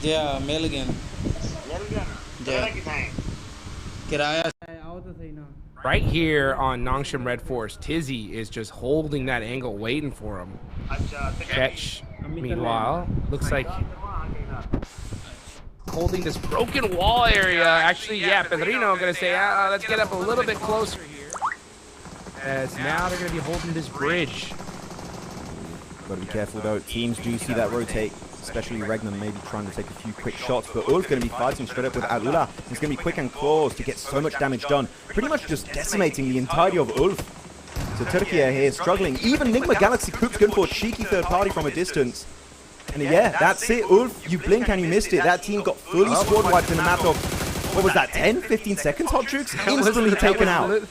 Yeah, मिल गया किराया आओ तो सही ना Right here on Nongshim Red Force, Tizzy is just holding that angle, waiting for him. Catch, meanwhile, looks like holding this broken wall area. Actually, yeah, Pedrino gonna say, let's get up a little bit closer here. As now they're gonna be holding this bridge. Got to be careful though. Teams do see that rotate, especially Regnan maybe trying to take a few quick shots, but Ulf going to be fighting straight up with Alula. He's going to be quick and claws to get so much damage done, pretty much just decimating the entirety of Ulf. So Turkey here struggling. Even Nigma Galaxy Coop's going for a cheeky third party from a distance. And yeah, that's it, Ulf. You blink and you missed it. That team got fully squad wiped in a matter of, what was that, 10, 15 seconds, Hot Jukes? Instantly taken out.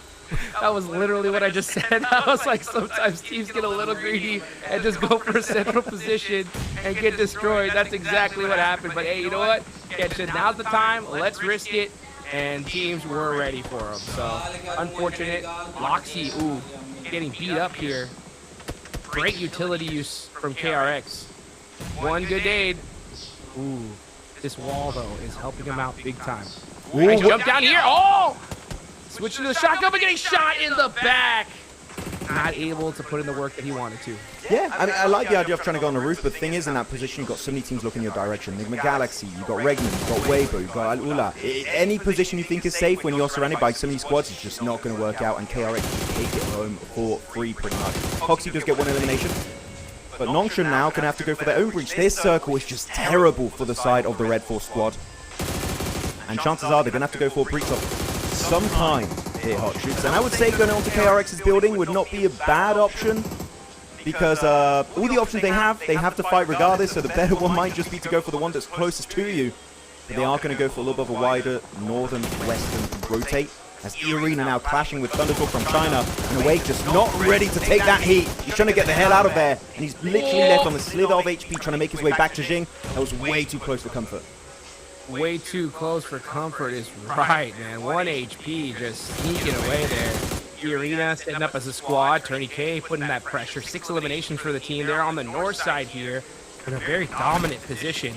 That was literally what I just said. I was like, sometimes teams get a little greedy and just go for a central position and get destroyed. That's exactly what happened. But hey, you know what? Now's the time. Let's risk it. And teams were ready for him. So unfortunate. Loxy, ooh, getting beat up here. Great utility use from KRX. One good aid. Ooh, this wall though is helping him out big time. Ooh, nice jump down here. Oh! Switching to the shotgun, but getting shot in the back. Not able to put in the work that he wanted to. Yeah, I mean, I like the idea of trying to go on the roof, but the thing is, in that position, you've got so many teams looking in your direction. Nigma Galaxy, you've got Regnan, you've got Weibo, you've got Alula. Any position you think is safe when you're surrounded by so many squads, it's just not going to work out, and KRX just take it home for free, pretty much. Hoxie does get one elimination, but Nongshim now can have to go for their own breach. This circle is just terrible for the side of the Red Force squad. And chances are they're going to have to go for a breach of some kind here, Hot Shoots. And I would say going on to KRX's building would not be a bad option, because all the options they have to fight regardless, so the better one might just be to go for the one that's closest to you. But they are going to go for a little bit of a wider northern western rotate, as E-Arena now clashing with Thundertalk from China, and Awake just not ready to take that heat. He's trying to get the hell out of there, and he's literally left on the slither of HP trying to make his way back to Jing. That was way too close for comfort. Way too close for comfort is right, man. 1 HP just sneaking away there. E-Arena setting up as a squad. Turney K putting that pressure. 6 eliminations for the team. They're on the north side here in a very dominant position.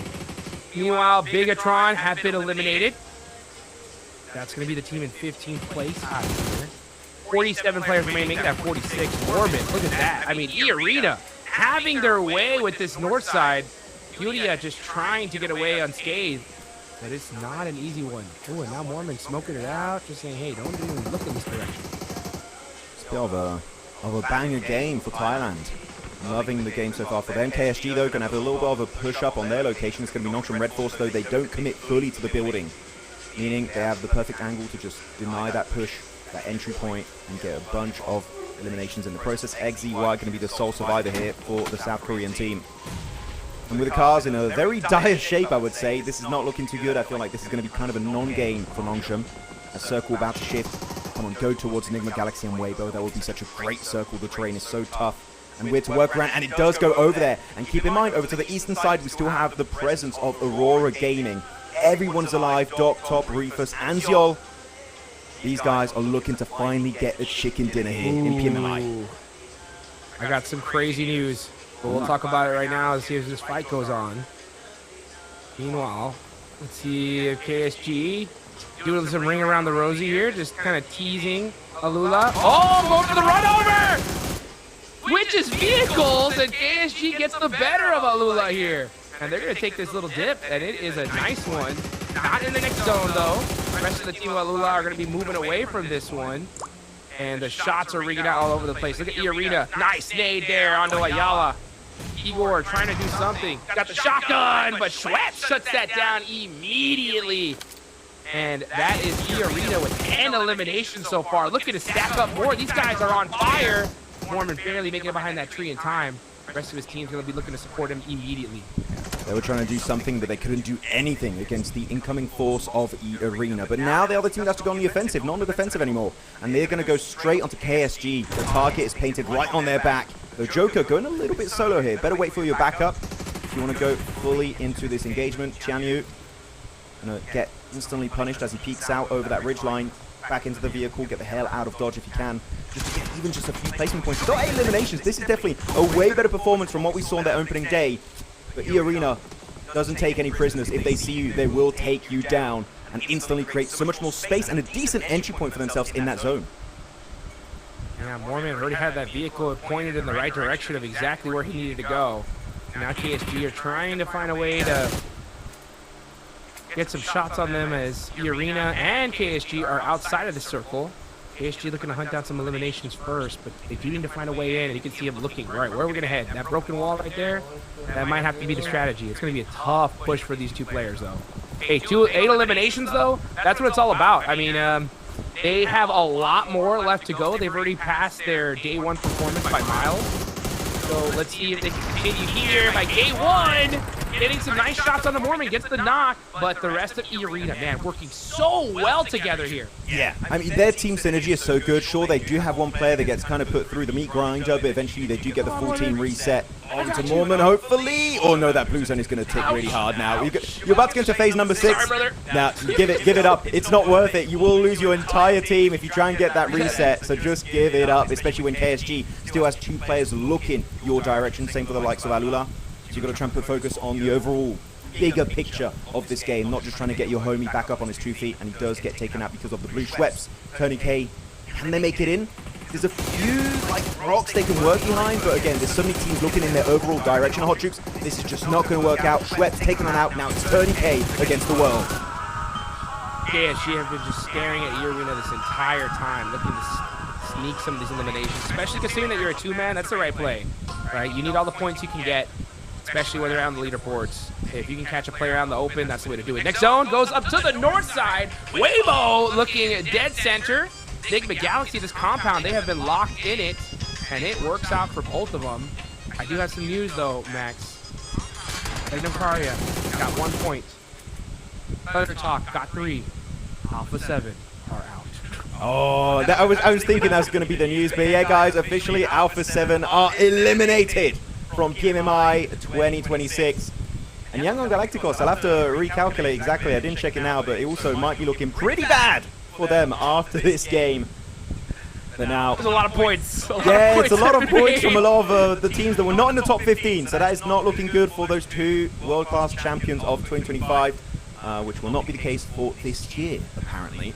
Meanwhile, Bigatron have been eliminated. That's going to be the team in 15th place out here. 47 players remain, making that 46. Morbid, look at that. I mean, E-Arena having their way with this north side. Yulia just trying to get away unscathed. But it's not an easy one. Ooh, and now Mormon smoking it out, just saying, hey, don't even look in this direction. It's a bit of a banger game for Thailand. Loving the game so far for them. KSG, though, going to have a little bit of a push-up on their location. It's going to be Nongshim Red Force, though they don't commit fully to the building. Meaning they have the perfect angle to just deny that push, that entry point, and get a bunch of eliminations in the process. XZY going to be the sole survivor here for the South Korean team. And with the cars in a very dire shape, I would say, this is not looking too good. I feel like this is going to be kind of a non-game for Nongshim. A circle about to shift. Come on, go towards Nigma Galaxy and Weibo. That would be such a great circle. The terrain is so tough and weird to work around, and it does go over there. And keep in mind, over to the eastern side, we still have the presence of Aurora Gaming. Everyone's alive. Doc, Top, Reefus, and Ziol. These guys are looking to finally get the chicken dinner here in PMMI. I got some crazy news. But we'll talk about it right now and see if this fight goes on. Meanwhile, let's see if KSG doing some ring around the rosy here, just kind of teasing Alula. Oh, going for the run over! Switches vehicles, and KSG gets the better of Alula here. And they're going to take this little dip, and it is a nice one. Not in the next zone, though. The rest of the team of Alula are going to be moving away from this one. And the shots are ringing out all over the place. Look at E-Arena. Nice nade there onto Ayala. Igor trying to do something. Got the shotgun, but Schweppes shuts that down immediately. And that is E-Arena with 10 eliminations so far. Looking to stack up more. These guys are on fire. Mormon barely making it behind that tree in time. The rest of his team's going to be looking to support him immediately. They were trying to do something, but they couldn't do anything against the incoming force of E-Arena. But now the other team has to go on the offensive, not on the defensive anymore. And they're going to go straight onto KSG. The target is painted right on their back. The Joker going a little bit solo here. Better wait for your backup if you want to go fully into this engagement. Qianyu going to get instantly punished as he peeks out over that ridgeline. Back into the vehicle, get the hell out of dodge if you can. Just to get even just a few placement points. Got 8 eliminations. This is definitely a way better performance from what we saw on their opening day. But E-Arena doesn't take any prisoners. If they see you, they will take you down and instantly create so much more space and a decent entry point for themselves in that zone. Yeah, Mormon already had that vehicle pointed in the right direction of exactly where he needed to go. Now KSG are trying to find a way to get some shots on them as Arena and KSG are outside of the circle. KSG looking to hunt down some eliminations first, but they do need to find a way in, and you can see him looking. All right, where are we going to head? That broken wall right there? That might have to be the strategy. It's going to be a tough push for these two players, though. Hey, 8 eliminations, though? That's what it's all about. I mean, they have a lot more left to go. They've already passed their day one performance by miles. So let's see if they can continue here by day one. Getting some nice shots on the Mormon, gets the knock, but the rest of E-Arena, man, working so well together here. Yeah, I mean, their team synergy is so good. Sure, they do have one player that gets kind of put through the meat grinder, but eventually they do get the full team reset onto Mormon, hopefully. Oh no, that blue zone is going to tick really hard now. You're about to go into phase number 6. Sorry, brother. Now, give it up. It's not worth it. You will lose your entire team if you try and get that reset, so just give it up, especially when KSG still has 2 players looking your direction. Same for the likes of Alula. So you've got to try and put focus on the overall bigger picture of this game, not just trying to get your homie back up on his 2 feet, and he does get taken out because of the blue Schweppes. Tony K, can they make it in? There's a few like rocks they can work behind, but again, there's so many teams looking in their overall direction. Hot Troops, this is just not going to work out. Schweppes taken on out, now it's Tony K against the world. Yeah, she have been just staring at E-Arena this entire time, looking to sneak some of these eliminations, especially considering that you're a 2-man. That's the right play, right? You need all the points you can get, especially when they're on the leaderboards. If you can catch a player out in the open, that's the way to do it. Next zone goes up to the north side. Weibo looking at dead center. Enigma Galaxy, this compound, they have been locked in it, and it works out for both of them. I do have some news, though, Max. Magnum-Karia got 1 point. Thunder Talk got 3. Alpha 7 are out. Oh, I was thinking that's going to be the news, but yeah, guys, officially Alpha 7 are eliminated from PMMI 2026. And Yangon Galacticos, I'll have to recalculate exactly. I didn't check it now, but it also might be looking pretty bad for them after this game. But now, there's a lot of points. It's a lot of points from a lot of the teams that were not in the top 15. So that is not looking good for those 2 world-class champions of 2025, which will not be the case for this year, apparently.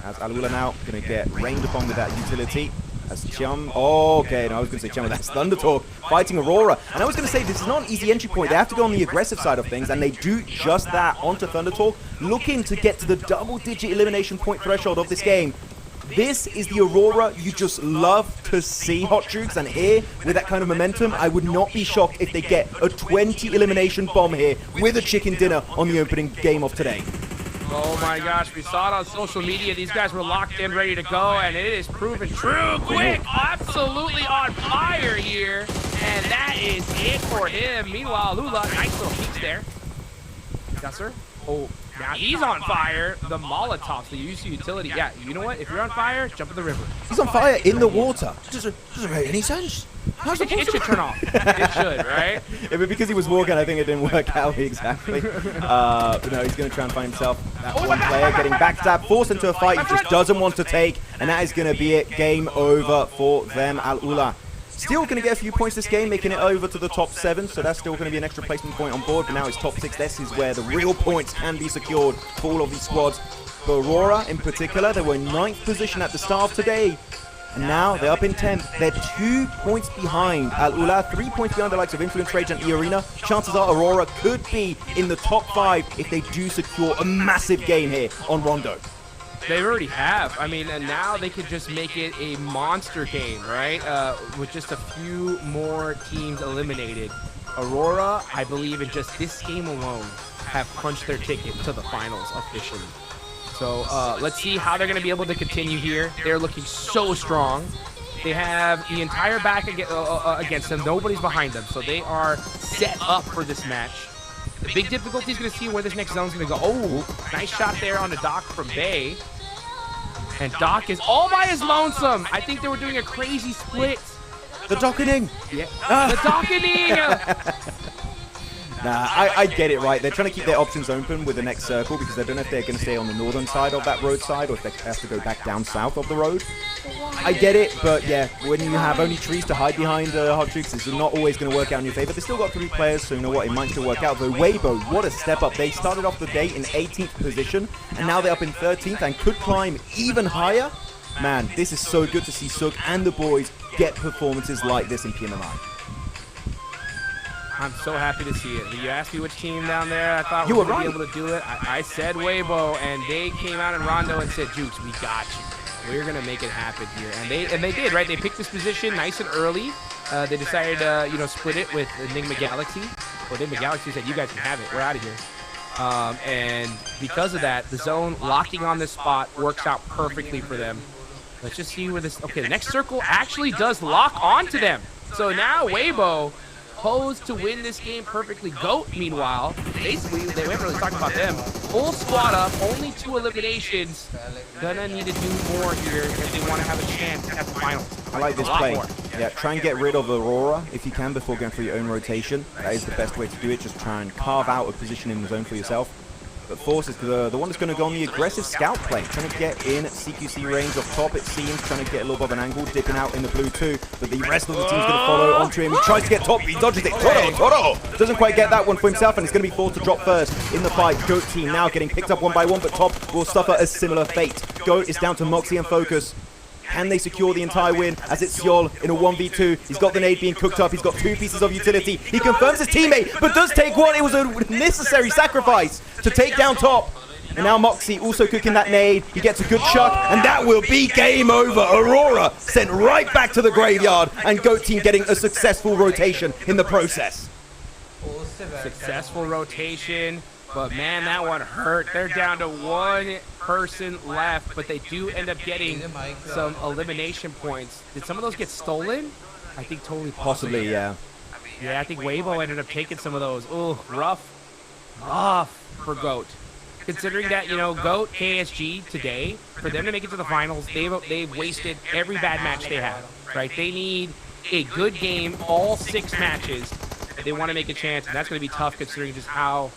As Alula now going to get rained upon with that utility. As Chum, okay, no, I was going to say Chum, that's Thunder Talk fighting Aurora. And I was going to say, this is not an easy entry point. They have to go on the aggressive side of things, and they do just that onto Thunder Talk, looking to get to the double-digit elimination point threshold of this game. This is the Aurora you just love to see, Hot Troops, and here, with that kind of momentum, I would not be shocked if they get a 20 elimination bomb here with a chicken dinner on the opening game of today. Oh my gosh, we saw it on social media. These guys were locked in, ready to go, and it is proven true. Quick, absolutely on fire here. And that is it for him. Meanwhile, Lula, nice little peeks there. Yes, sir. Oh, now he's on fire. The Molotovs, the use utility. Yeah, you know what? If you're on fire, jump in the river. He's on fire in the water. Doesn't make any sense. It should turn off. It should, right? Yeah, but because he was walking, I think it didn't work out exactly. But no, he's going to try and find himself that one player getting backstabbed, forced into a fight he just doesn't want to take, and that is going to be it. Game over for them. Al-Ula still going to get a few points this game, making it over to the top 7, so that's still going to be an extra placement point on board, but now it's top 6. This is where the real points can be secured for all of these squads. For Aurora in particular, they were in 9th position at the start of today. And now they're up in 10th. They're 2 points behind Al-Ula, 3 points behind the likes of Influence Rage and E-Arena. Chances are Aurora could be in the top 5 if they do secure a massive game here on Rondo. They already have. I mean, and now they could just make it a monster game, right? With just a few more teams eliminated. Aurora, I believe in just this game alone, have punched their ticket to the finals officially. So let's see how they're going to be able to continue here. They're looking so strong. They have the entire back against them. Nobody's behind them. So they are set up for this match. The big difficulty is going to see where this next zone is going to go. Oh, nice shot there on the Doc from Bay. And Doc is all by his lonesome. I think they were doing a crazy split. The docketing. Yeah. The docketing. Nah, I get it, right? They're trying to keep their options open with the next circle because they don't know if they're going to stay on the northern side of that roadside or if they have to go back down south of the road. I get it, but yeah, when you have only trees to hide behind Hot Tricks, it's not always going to work out in your favor. They still got 3 players, so you know what? It might still work out. Though Weibo, what a step up. They started off the day in 18th position, and now they're up in 13th and could climb even higher. Man, this is so good to see Suk and the boys get performances like this in PMMI. I'm so happy to see it. You asked me which team down there I thought you was were going to right. be able to do it. I said Weibo, and they came out in Rondo and said, Jukes, we got you. We're going to make it happen here. And they did, right? They picked this position nice and early. They decided to, you know, split it with Enigma Galaxy. Well, Enigma Galaxy said, you guys can have it. We're out of here. And because of that, the zone locking on this spot works out perfectly for them. Let's just see where this... Okay, the next circle actually does lock onto them. So now Weibo posed to win this game perfectly. GOAT, meanwhile, basically, they haven't really talked about them. Full squad up, only 2 eliminations. Gonna need to do more here if they want to have a chance at the final. I like this play. Yeah, try and get rid of Aurora if you can before going for your own rotation. That is the best way to do it. Just try and carve out a position in the zone for yourself. But Force is the one that's going to go on the aggressive scout play, trying to get in CQC range off top, it seems, trying to get a little bit of an angle, dipping out in the blue too, but the rest of the team's going to follow onto him. He tries to get top, he dodges it. Toro doesn't quite get that one for himself, and it's going to be forced to drop first in the fight. GOAT team now getting picked up one by one, but top will suffer a similar fate. GOAT is down to Moxie and Focus. Can they secure the entire win as it's Yol in a 1v2? He's got the nade being cooked up. He's got 2 pieces of utility. He confirms his teammate, but does take one. It was a necessary sacrifice to take down top. And now Moxie also cooking that nade. He gets a good chuck, and that will be game over. Aurora sent right back to the graveyard, and GOAT team getting a successful rotation in the process. Successful rotation, but man, that one hurt. They're down to 1 person left, but they do end up getting some elimination points. Did some of those get stolen? I think totally possibly, yeah. Yeah, I think Weibo ended up taking some of those. Oh, rough for GOAT. Considering that, you know, GOAT, KSG today, for them to make it to the finals, they've wasted every bad match they have, right? They need a good game, all 6 matches, if they want to make a chance, and that's going to be tough considering just how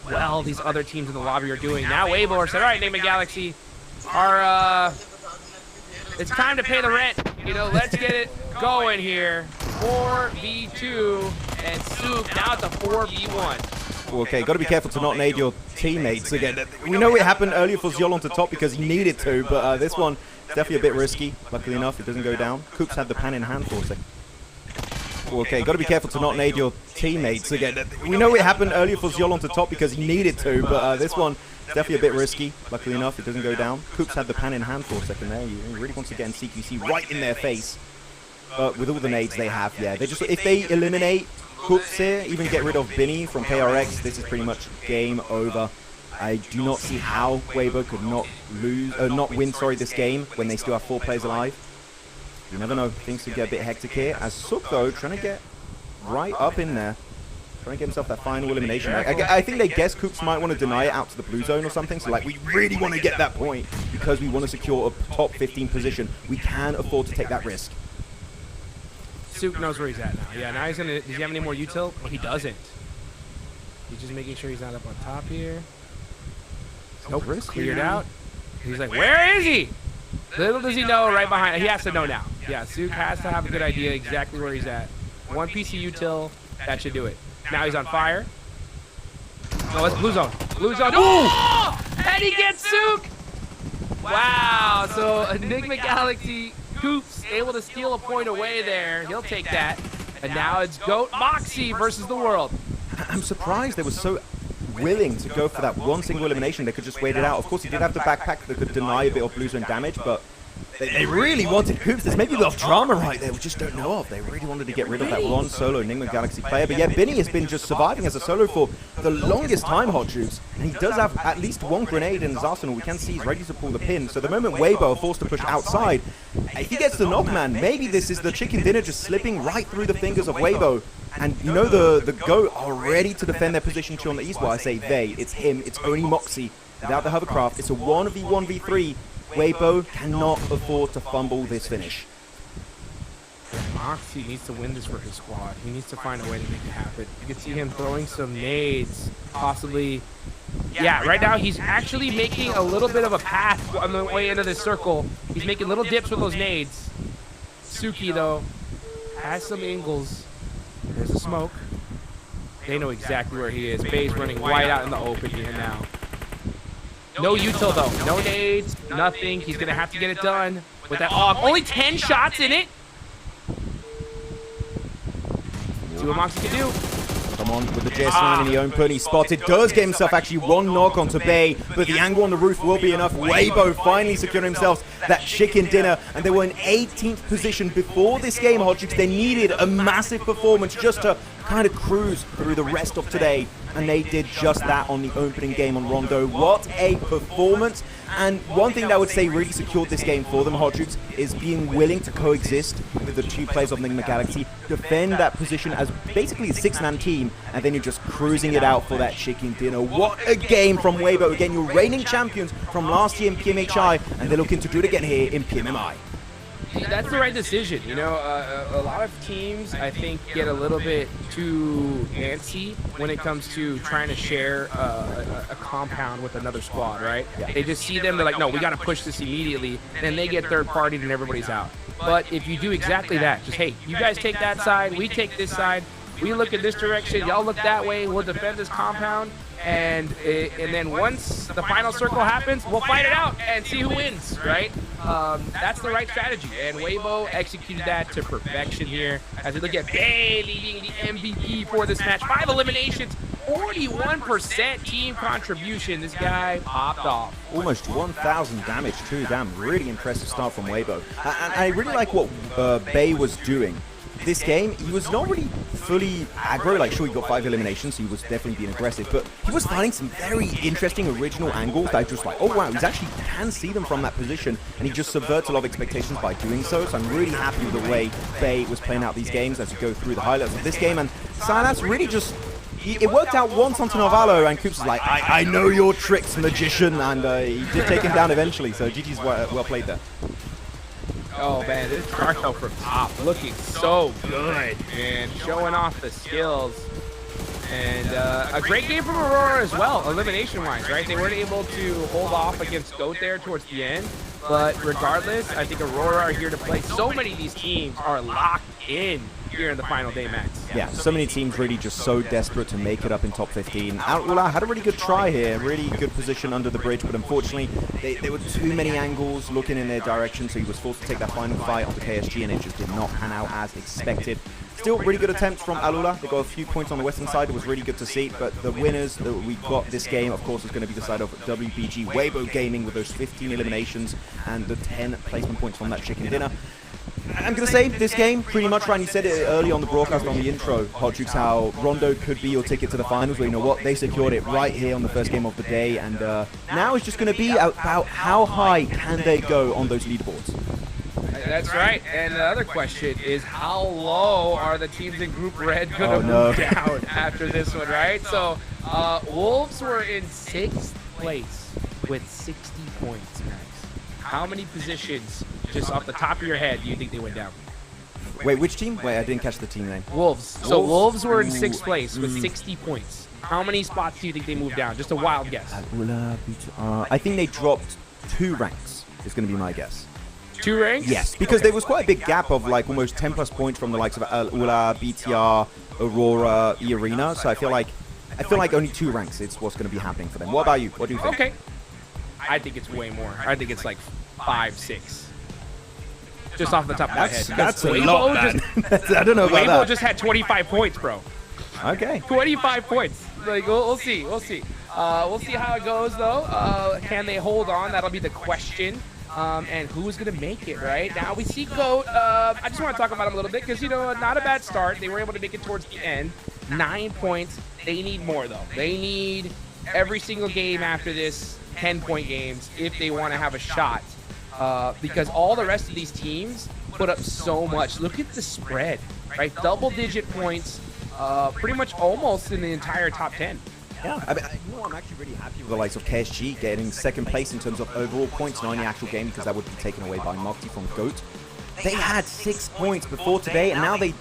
well these other teams in the lobby are doing. Now Weibo said, all right, Enigma Galaxy, it's time to pay the rent. You know, let's get it going here. 4v2, and Souk now at the 4v1. Okay, got to be careful to not nade your teammates again. We know it happened earlier for Zyol onto top because he needed to, but this one is definitely a bit risky. Luckily enough, it doesn't go down. Coops had the pan in hand for a second. Okay, got to be careful to not nade your teammates again. We know it happened earlier for Zyol onto top because he needed to, but this one is definitely a bit risky. Luckily enough, it doesn't go down. Coops had the pan in hand for a second there. He really wants to get in CQC right in their face. But with all the nades they have, yeah, they just, if they eliminate Coops here, even get rid of Binny from KRX, this is pretty much game over. I do not see how Weibo could not win this game when they still have 4 players alive. You never know, things could get a bit hectic here. As Sook, though, trying to get right up in there, trying to get himself that final elimination. I think they guess Coops might want to deny it out to the blue zone or something. So, like, we really want to get that point because we want to secure a top 15 position. We can afford to take that risk. Souk knows where he's at now. Yeah, now he's gonna. Does he have any more util? Well, he doesn't. He's just making sure he's not up on top here. Nope, cleared out. He's like, where is he? Little does he know, right behind. He has to know now. Yeah, Souk has to have a good idea exactly where he's at. 1 piece of util, that should do it. Now he's on fire. No, it's blue zone. Blue zone. Oh! And he gets Souk! Wow, so Enigma Galaxy, Coops able to steal a point away there. He'll take that. And now it's GOAT Moxie versus the world. I'm surprised they were so willing to go for that one single elimination. They could just wait it out. Of course, he did have the backpack that could deny a bit of blue zone damage, but they really wanted Coops. There's maybe a bit of drama right there we just don't know of. They really wanted to get rid of that one solo Enigma Galaxy player. But yeah, Binny has been just surviving as a solo for the longest time, Hot Troops. And he does have at least 1 grenade in his arsenal. We can see he's ready to pull the pin. So the moment Weibo are forced to push outside, if he gets the knock, man, maybe this is the chicken dinner just slipping right through the fingers of Weibo. And you know the GOAT are ready to defend their position too on the east. Well, I say they, it's him, it's only Moxie without the hovercraft. It's a 1v1v3. Weibo cannot afford to fumble this finish. Moxie needs to win this for his squad. He needs to find a way to make it happen. You can see him throwing some nades, possibly. Yeah, right now he's actually making a little bit of a path on the way into this circle. He's making little dips with those nades. Suki, though, has some angles. There's the smoke. They know exactly where he is. Bay's running wide out in the open here now. No util, though. No nades, nothing. He's going to have to get it done with that AUG. Only 10 shots in it. See what Moxie can do. Come on with the JS9 in the open. He spotted. Does get himself actually one knock onto Bay, but the angle on the roof will be enough. Weibo finally secured himself that chicken dinner, and they were in 18th position before this game, Hodgix. They needed a massive performance just to kind of cruise through the rest of today, and they did just that on the opening game on Rondo. What a performance! And one thing that I would say really secured this game for them, Hodgix, is being willing to coexist with the two players of Enigma Galaxy, defend that position as basically a six-man team, and then you're just cruising it out for that chicken dinner. What a game from Weibo. Again, you're reigning champions from last year in PMHI, and they're looking to do it again here in PMMI. That's the right decision. You know, a lot of teams, I think, get a little bit too antsy when it comes to trying to share a compound with another squad, right? Yeah. They just see them, they're like, no, we got to push this immediately. Then they get third-partied and everybody's out. But if you do exactly that, just, hey, you guys take that side, we take this side, we look in this direction, y'all look that way, we'll defend this compound. And then once the final circle happens, we'll fight it out and see who wins, right? That's the right strategy. And Weibo executed that to perfection here. As we look at Bay leading the MVP for this match. 5 eliminations, 41% team contribution. This guy popped off. Almost 1,000 damage too. Damn, really impressive start from Weibo. And I really like what Bay was doing. This game, he was not really fully aggro. Like, sure, he got 5 eliminations, so he was definitely being aggressive, but he was finding some very interesting original angles that I just like, oh wow, he's actually can see them from that position, and he just subverts a lot of expectations by doing so. So I'm really happy with the way Bay was playing out these games as you go through the highlights of this game. And Silas really just, it worked out once onto Novalo, and Coops was like, I know your tricks, magician, and he did take him down eventually, so GG's well played there. Oh man, this Cartel from top looking so good, man. Showing off the skills. And a great game from Aurora as well, elimination-wise, right? They weren't able to hold off against GOAT there towards the end. But regardless, I think Aurora are here to play. So many of these teams are locked in here in the final day, Max. Yeah, so many teams really just so desperate to make it up in top 15. Outula had a really good try here, really good position under the bridge, but unfortunately, there were too many angles looking in their direction, so he was forced to take that final fight onto KSG, and it just did not pan out as expected. Still, really good attempts from Alula. They got a few points on the western side. It was really good to see, but the winners that we got this game, of course, is going to be the side of WBG Weibo Gaming with those 15 eliminations and the 10 placement points from that chicken dinner. I'm going to say this game, pretty much, Ryan, you said it early on the broadcast on the intro, Hodgix, how Rondo could be your ticket to the finals, but you know what? They secured it right here on the first game of the day, and now it's just going to be about how high can they go on those leaderboards. That's right. And the other question is, how low are the teams in Group Red going to move down after this one, right? So, Wolves were in 6th place with 60 points, Max. How many positions, just off the top of your head, do you think they went down? Wait, which team? Wait, I didn't catch the team name. Wolves. So, Wolves were in 6th place with 60 points. How many spots do you think they moved down? Just a wild guess. I think they dropped 2 ranks, is going to be my guess. 2 ranks? Yes, because there was quite a big gap of like almost 10 plus points from the likes of Ula, BTR, Aurora, E-Arena. So I feel like only 2 ranks is what's going to be happening for them. What about you? What do you think? Okay. I think it's way more. I think it's like 5, 6. Just off the top of my head. That's a lot, man. I don't know about that. Weibo just had 25 points, bro. Okay. 25 points. Like, we'll see. We'll see. We'll see how it goes, though. Can they hold on? That'll be the question. And who's going to make it, right? Now we see GOAT. I just want to talk about him a little bit because, you know, not a bad start. They were able to make it towards the end. 9 points. They need more, though. They need every single game after this 10-point games if they want to have a shot. Because all the rest of these teams put up so much. Look at the spread, right? Double-digit points, pretty much almost in the entire top 10. Yeah, I mean, I'm actually really happy with the likes of KSG getting 2nd place in terms of overall points, not in the actual game, because that would be taken away by Moxie from GOAT. They had 6 points before today, and now they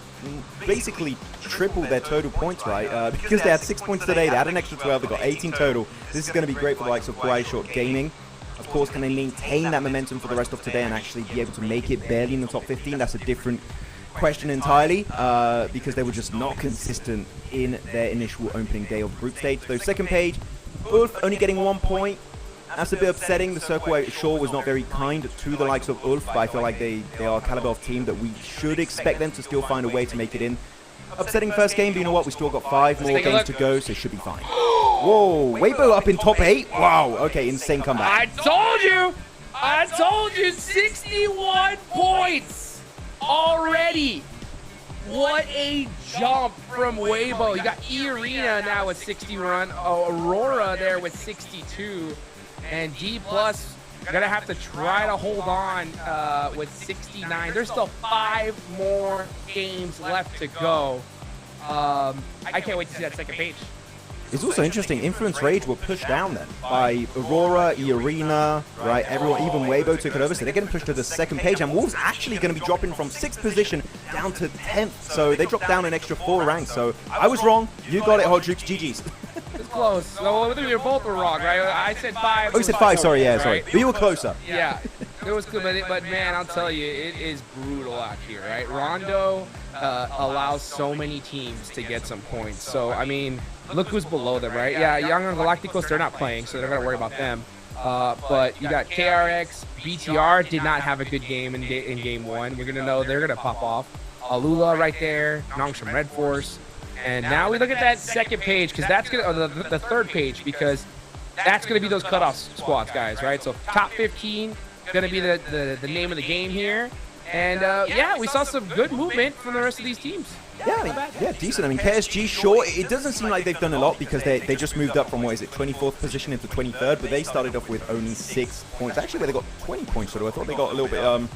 basically tripled their total points, right? Because they had 6 points today, they had an extra 12, they got 18 total. This is going to be great for the likes of Kawaii Short Gaming. Of course, can they maintain that momentum for the rest of today and actually be able to make it barely in the top 15? That's a different question entirely, because they were just not consistent in their initial opening day of the group stage. So second page, Ulf only getting 1 point. That's a bit upsetting. The circle sure was not very kind to the likes of Ulf, but I feel like they are a caliber of team that we should expect them to still find a way to make it in. Upsetting first game, but you know what? We still got 5 more games to go, so it should be fine. Whoa, Weibo up in top 8. Wow, okay, insane comeback. I told you 61 points already. What a jump from Weibo. You got E-Arena now with 61, Aurora there with 62, and G Plus gonna have to try to hold on with 69. There's still 5 more games left to go. I can't wait to see that second page. It's also interesting, Influence Rage were pushed down then by Aurora, E-Arena, right? Everyone, even Weibo took it over, so they're getting pushed to the second page, and Wolves actually going to be dropping from 6th position down to 10th, so they dropped down an extra 4 ranks, so I was wrong, you got it, Hot Jukes, GG's. It's close. So you both were wrong, right? I said 5. Oh, you said 5, sorry, yeah, sorry. Right? But you were closer. Yeah, it was good, but man, I'll tell you, it is brutal out here, right? Rondo allows so many teams to get some points, so, I mean, look who's below them, right? Yeah, Young Galacticos, they're not playing, so they're going to worry about them. But you got KRX, BTR did not have a good game in game 1. We're going to know they're going to pop off. Alula right there, Nongs from Red Force. And now we look at that second page, because that's going to, the third page, because that's going to be those cutoff squads, guys, right? So top 15 going to be the name of the game here. And yeah, we saw some good movement from the rest of these teams. Yeah, I mean, yeah, decent. I mean, KSG, sure, it doesn't seem like they've done a lot because they just moved up from, what is it, 24th position into 23rd, but they started off with only 6 points. Actually, they got 20 points, so I thought they got a little bit, oh,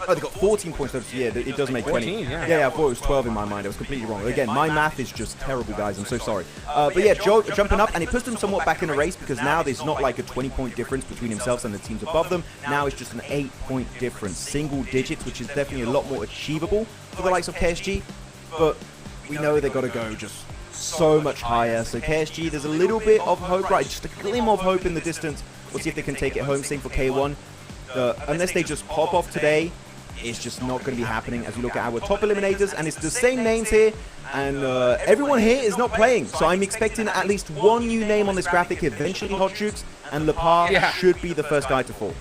they got 14 points, so yeah, it does make 20. 14, yeah, I thought it was 12 in my mind. I was completely wrong. Again, my math is just terrible, guys. I'm so sorry. But yeah, Joe jumping up, and it puts them somewhat back in the race because now there's not like a 20-point difference between themselves and the teams above them. Now it's just an 8-point difference, single digits, which is definitely a lot more achievable for the likes of KSG. But we know they got to go just so much higher. So KSG, there's a little bit of hope, right? Just a glimmer of hope in the distance. We'll see if they can take it home. Same for K1. Unless they just pop off today, it's just not going to be happening as we look at our top eliminators. And it's the same names here. And everyone here is not playing. So I'm expecting at least one new name on this graphic eventually, Hot Jukes. And Lepar should be the first guy to fall.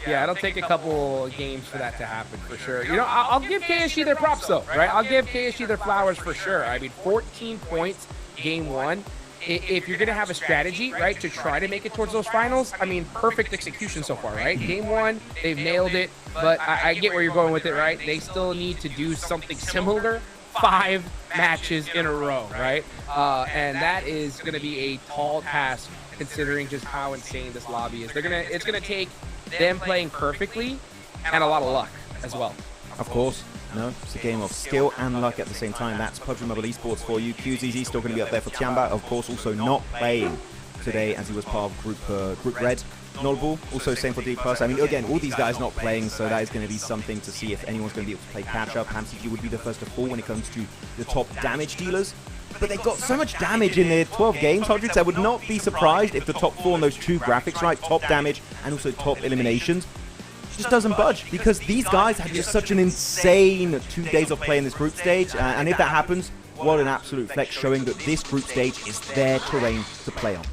Yeah, it'll take a couple games for that to happen, for sure. You know, I'll give KSG their props, though, right? I'll give KSG their flowers for sure. I mean, 14 points game 1. If you're going to have a strategy, right, to try to make it towards those finals, I mean, perfect execution so far, right? Game 1, they've nailed it, but I get where you're going with it, right? They still need to do something similar 5 matches in a row, right? And that is going to be a tall task considering just how insane this lobby is. It's going to take them playing perfectly and a lot of luck as well. Of course. No, it's a game of skill and luck at the same time. That's PUBG Mobile Esports for you. QZZ still going to be up there for Tiamba. Of course, also not playing today as he was part of Group Red. Notable, also same for D+. I mean, again, all these guys not playing, so that is going to be something to see if anyone's going to be able to play catch-up. HamCG would be the first to fall when it comes to the top damage dealers. But they've got so much damage in their 12 games, Hodrix. I would not be surprised if the top 4 on those 2 graphics, right, top damage and also top eliminations, just doesn't budge, because these guys had just such an insane 2 days of play in this group stage. And if that happens, what an absolute flex, showing that this group stage is their terrain to play on.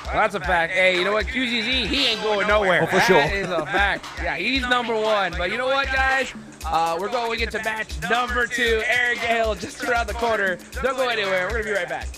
Well, that's a fact. Hey, you know what? QZZ, he ain't going nowhere. Oh, for sure. That is a fact. Yeah, he's number 1. But you know what, guys? We're going into match number 2. Eric Gale just around the corner. Don't go anywhere. We're going to be right back.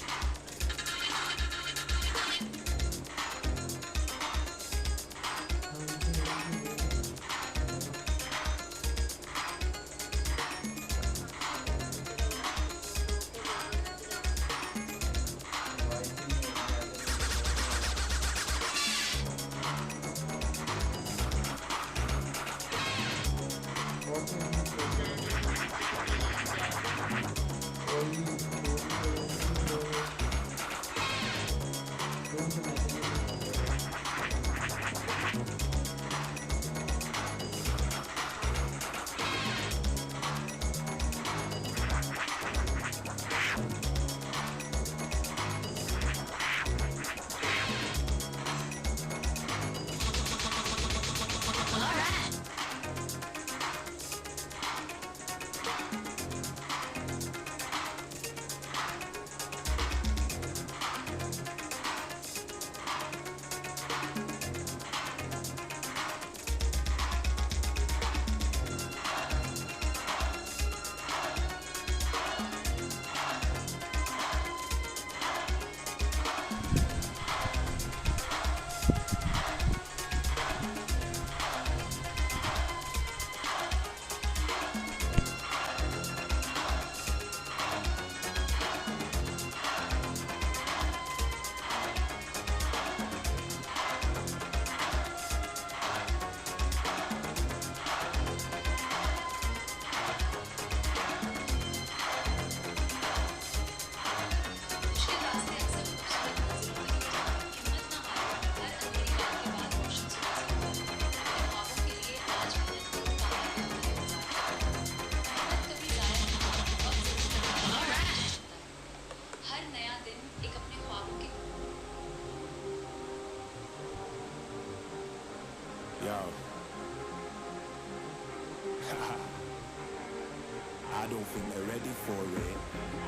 नया दिन एक अपने ख्वाबों के Yo. I don't think they're ready for it.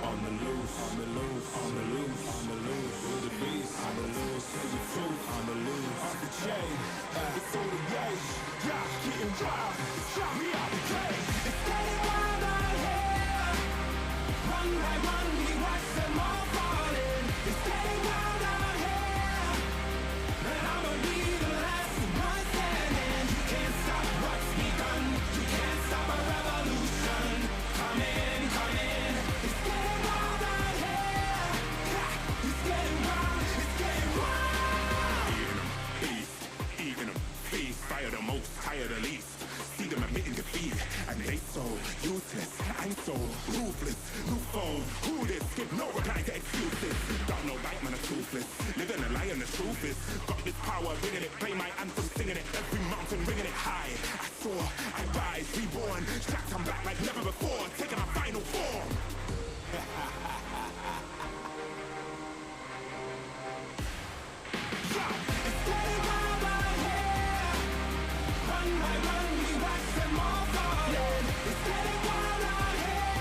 On the loose, on the loose, on the loose, on the loose. With the beast, on the loose, with the truth, on the loose. Off the chain, it's all the gauge. Yeah, getting wild, shot me out the cage. It's getting wild out here. One by one, we watch them all falling. It's getting wild out here. And I'ma be the last one standing. You can't stop what's begun. You can't stop a revolution. Come in, come in. It's getting wild out here. It's getting wild, it's getting wild. Eating them, feast. Fire the most, tire the least. See them admitting defeat, and they so useless. I'm so ruthless. New phone, who this? Give no reply to excuses. Don't know right, man, I'm toothless. Living a lie and the truth is, got this power, bringing it. Play my anthem, singing it. Every mountain, ringing it high. I soar, I rise, reborn. Strapped, I'm back like never before. Taking my final form. It's getting wild out here. One by one, we watch them all falling. It's getting wild out here.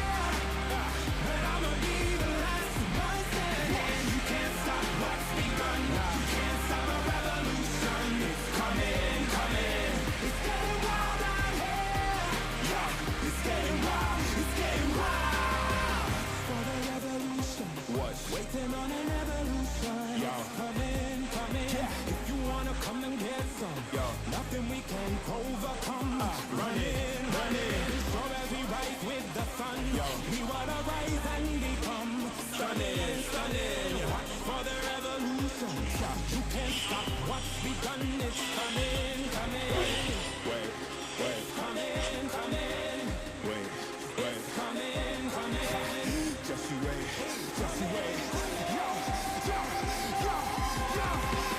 And I'ma be the last one standing. You can't stop what's begun. You can't stop a revolution. It's coming, coming. It's getting wild out here. Yeah, it's getting wild. It's getting wild. For the revolution. What? Waiting on an evolution. Yo. Come in, come in. Yeah. If you wanna come and get some. Yo. Nothing we can't overcome. Run in, run in. Sure as we rise with the sun. Yo. We wanna rise and become stunning, stunning. Watch for the revolution. You can't stop what's begun. It's coming, coming. Wait, wait. Coming, coming. Wait, wait. Coming, coming. Just you wait, just you wait. Yo, yo, yo, yo,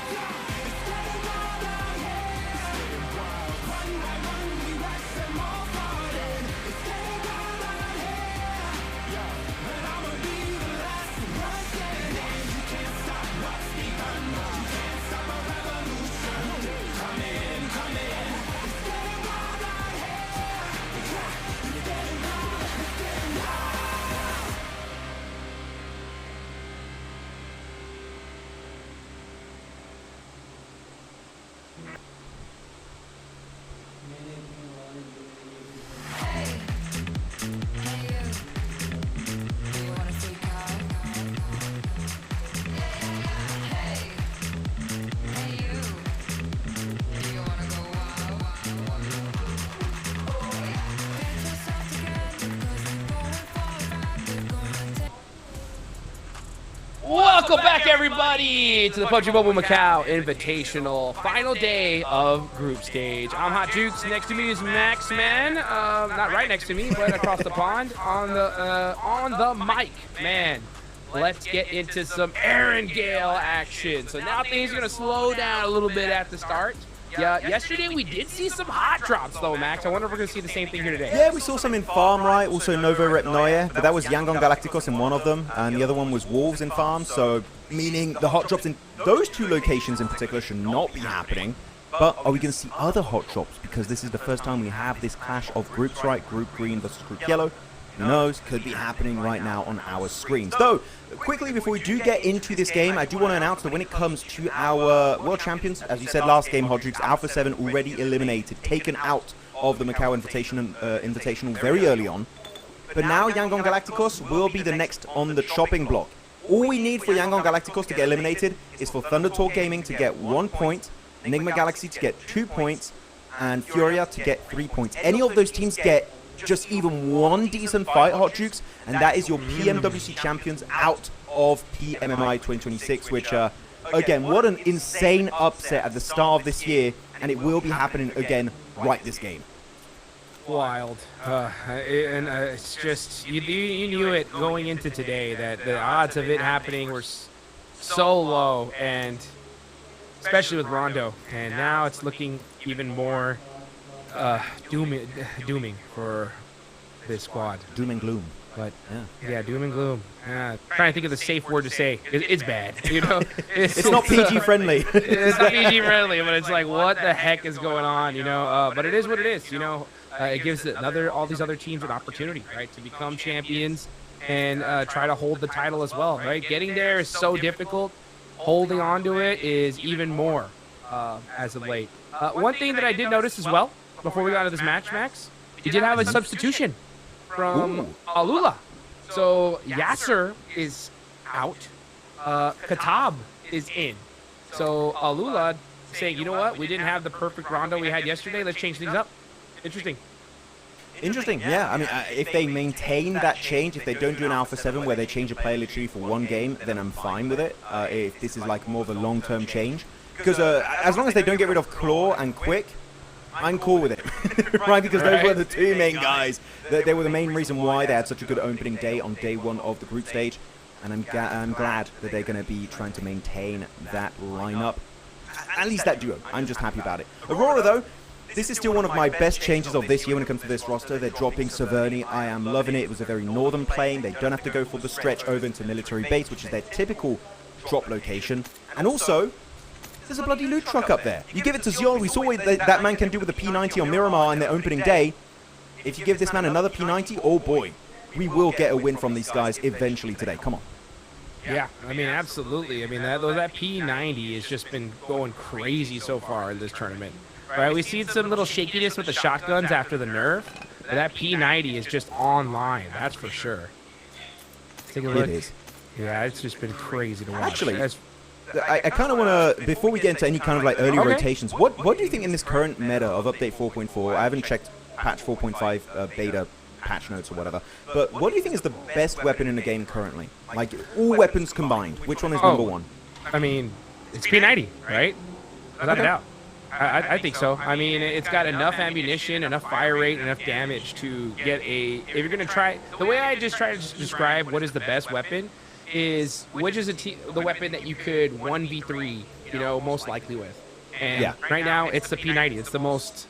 yo. It's getting wild out here. It's getting wild. One by one, we watch them all falling. It's getting wild out here. Yeah, and I'ma be the last one standing. You can't stop what's begun. You can't stop a revolution. Come in, come in. It's getting wild out here. Yeah, it's getting wild. It's getting wild. Welcome back, everybody, to the PUBG Mobile Macau Invitational. Final day of group stage. I'm Hot Jukes. Next to me is Max Man. Not right next to me, but across the pond on the mic. Man, let's get into some Aaron Gale action. So now things are gonna slow down a little bit at the start. Yeah, yesterday we did see some hot drops though, Max. I wonder if we're gonna see the same thing here today. Yeah, we saw some in Farm, right? Also Novo Rep Noye, but that was Yangon Galacticos in one of them, and the other one was Wolves in Farm, so meaning the hot drops in those two locations in particular should not be happening. But are we going to see other hot drops? Because this is the first time we have this clash of groups, right? Group green versus group yellow. Who knows? Could be happening right now on our screens. Though, quickly before we do get into this game, I do want to announce that when it comes to our world champions, as you said last game, Hot Jukes, Alpha 7 already eliminated, taken out of the Macau Invitational very early on. But now Yangon Galacticos will be the next on the chopping block. All we need for Yangon Galacticos to get eliminated is for Thunder Talk Gaming to get 1 point, Enigma Galaxy to get 2 points, and Furia to get 3 points. Any of those teams get just even one decent fight, Hot Jukes, and that is your PMWC champions out of PMMI 2026, which, again, what an insane upset at the start of this year, and it will be happening again right this game. Wild. It's just, you knew it going into today that the odds of it happening were so low, and especially with Rondo, and now it's looking even more dooming for this squad. Doom and gloom. But yeah, doom and gloom. Trying to think of the safe word to say. It's bad. You know, It's not PG friendly. It's not PG friendly, but it's like, what the heck is going on? You know, but it is what it is. You know, it gives all these other teams an opportunity, right, to become champions and try to hold the title as well, right? Getting there is so difficult. Holding on to it is even more as of late. One thing that I did notice as well before we got into this match, Max, you did have a substitution from Alula. So Yasser is out. Katab is in. So Alula saying, you know what? We didn't have the perfect rondo we had yesterday. Let's change things up. Interesting. Interesting, yeah. I mean, if they maintain that change, if they don't do an Alpha 7 where they change a player literally for one game, then I'm fine with it. If this is like more of a long-term change. Because as long as they don't get rid of Claw and Quick, I'm cool with it, right? Because those were the two main guys. They were the main reason why they had such a good opening day on day one of the group stage. And I'm glad that they're going to be trying to maintain that lineup. At least that duo. I'm just happy about it. Aurora, though, this is still one of my best changes of this year when it comes to this roster. They're dropping Severny. I am loving it. It was a very northern plane. They don't have to go for the stretch over into military base, which is their typical drop location. And also, there's a bloody loot truck up there. You give it to Ziol. We saw what that man can do with the P90 on Miramar in their opening day. If you give this man another P90, oh boy, we will get a win from these guys eventually today. Come on. Yeah, I mean, absolutely. I mean, that P90 has just been going crazy so far in this tournament. Right, we've seen some little shakiness with the shotguns after the nerf, but that P90 is just online, that's for sure. Take a look. It is. Yeah, it's just been crazy to watch. Actually, I kind of want to, before we get into any kind of like early rotations, what do you think in this current meta of update 4.4? I haven't checked patch 4.5 beta patch notes or whatever, but what do you think is the best weapon in the game currently? Like all weapons combined, which one is number one? I mean, it's P90, right? Without a doubt. I think so. I mean, it's got enough ammunition, enough fire rate, enough damage to get a... If you're going to try... The way I just try to describe what is the best weapon is which is the weapon that you could 1v3, you know, most likely with. And right now, it's the P90. It's the most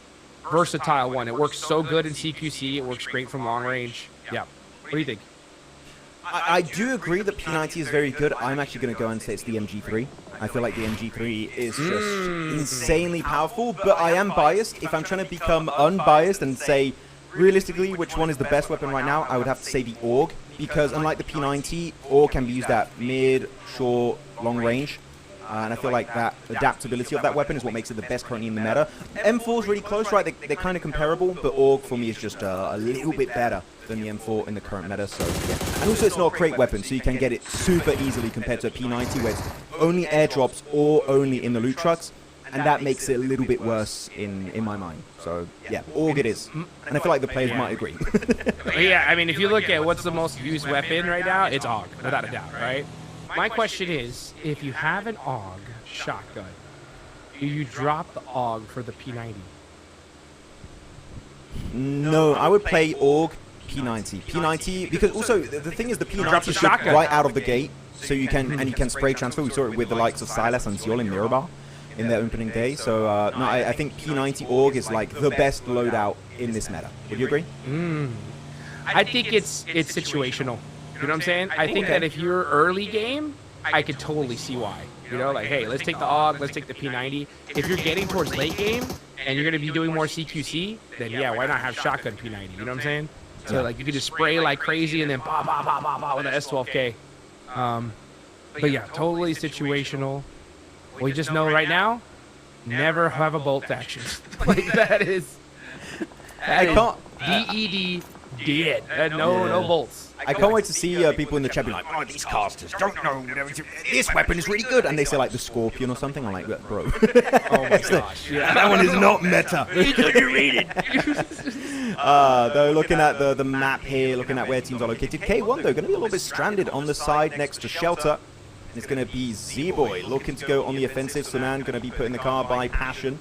versatile one. It works so good in CQC. It works great from long range. Yeah. What do you think? I do agree that P90 is very good. I'm actually going to go and say it's the MG3. I feel like the MG3 is just insanely powerful, but I am biased. If I'm trying to become unbiased and say, realistically, which one is the best weapon right now, I would have to say the AUG, because unlike the P90, AUG can be used at mid, short, long range. And I feel like that adaptability of that weapon is what makes it the best currently in the meta. M4 is really close, right? They're kind of comparable, but AUG for me is just a little bit better than the M4 in the current meta. So yeah. And also it's not a crate weapon, so you can get it super easily compared to a P90 where it's only airdrops or only in the loot trucks. And that makes it a little bit worse in my mind. So yeah, AUG it is. And I feel like the players might agree. Yeah, I mean, if you look at what's the most used weapon right now, it's AUG, without a doubt, right? My question is, if you have an AUG shotgun, do you drop the AUG for the P90? No, I would play AUG P90. P90, because also the thing is the P90 is shotgun right out of the gate, so you can spray transfer. We saw it with the likes of Silas and Ziol in Miramar in their opening day. So no, I think P90 AUG is like the best loadout in this meta. Would you agree? I think it's situational. You know what I'm saying? I think that if you're early game, I could totally see why. You know, like, hey, let's take the AUG, let's take the P90. If you're getting towards late game and you're going to be doing more CQC, then yeah, why not have shotgun P90? You know what I'm saying? So like you could just spray like crazy and then bah, bah, bah, bah, bah with an S12K. But yeah, totally situational. We just know right now, never have a bolt action. Like that is DED dead. No bolts. I can't wait to see people in the chat be like, oh, these casters don't know. This weapon is really good. And they say like the Scorpion or something. I'm like, bro. Oh my gosh. Yeah. That one is not meta. You read it. Though looking at the map here, looking at where teams are located, K1 though, going to be a little bit stranded on the side next to Shelter. And it's going to be Z-Boy looking to go on the offensive. Sunan going to be put in the car by Passion.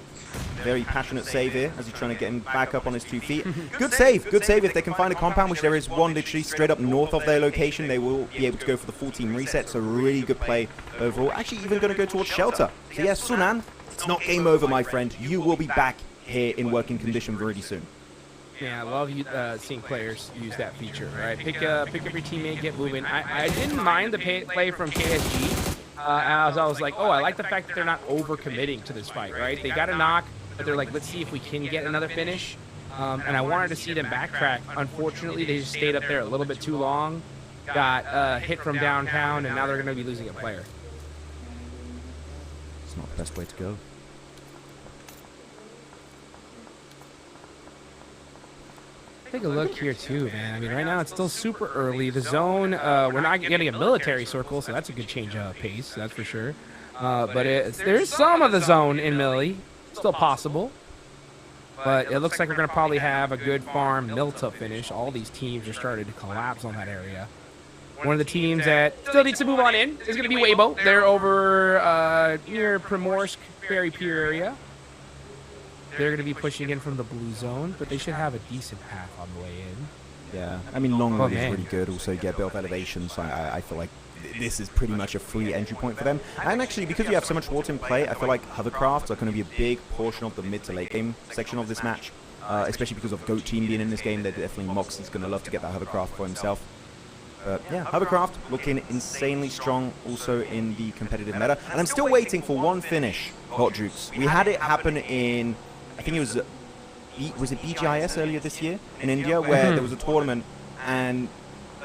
Very passionate save here as he's trying to get him back up on his 2 feet. Good save if they can find a compound, which there is one literally straight up north of their location. They will be able to go for the full team reset, so really good play overall. Actually even going to go towards Shelter. So yeah, Sunan, it's not game over, my friend. You will be back here in working condition really soon. Yeah, I love seeing players use that feature, right? Pick up your teammate, get moving. I didn't mind the play from KSG, as I was like, oh, I like the fact that they're not overcommitting to this fight, right? They got a knock, but they're like, let's see if we can get another finish. And I wanted to see them backtrack. Unfortunately, they just stayed up there a little bit too long, got hit from downtown, and now they're going to be losing a player. It's not the best way to go. Take a look here too, man. I mean, right now it's still super early. The zone, we're not getting a military circle, so that's a good change of pace, that's for sure. But there's some of the zone in Millie, still possible. But it looks like we're going to probably have a good farm Milta finish. All these teams are starting to collapse on that area. One of the teams that still needs to move on in is going to be Weibo. They're over near Primorsk, Ferry Pier area. They're going to be pushing in from the blue zone, but they should have a decent path on the way in. Yeah, I mean, long way is man. really good. Also, you get a bit of elevation, so I feel like this is pretty much a free entry point for them. And actually, because you have so much water in play, I feel like hovercrafts are going to be a big portion of the mid to late game section of this match. Especially because of Goat Team being in this game, they're definitely Moxie's going to love to get that hovercraft for himself. But yeah, hovercraft looking insanely strong also in the competitive meta. And I'm still waiting for one finish, Hot Jukes. We had it happen in, I think it was it BGIS earlier this year in India, where there was a tournament and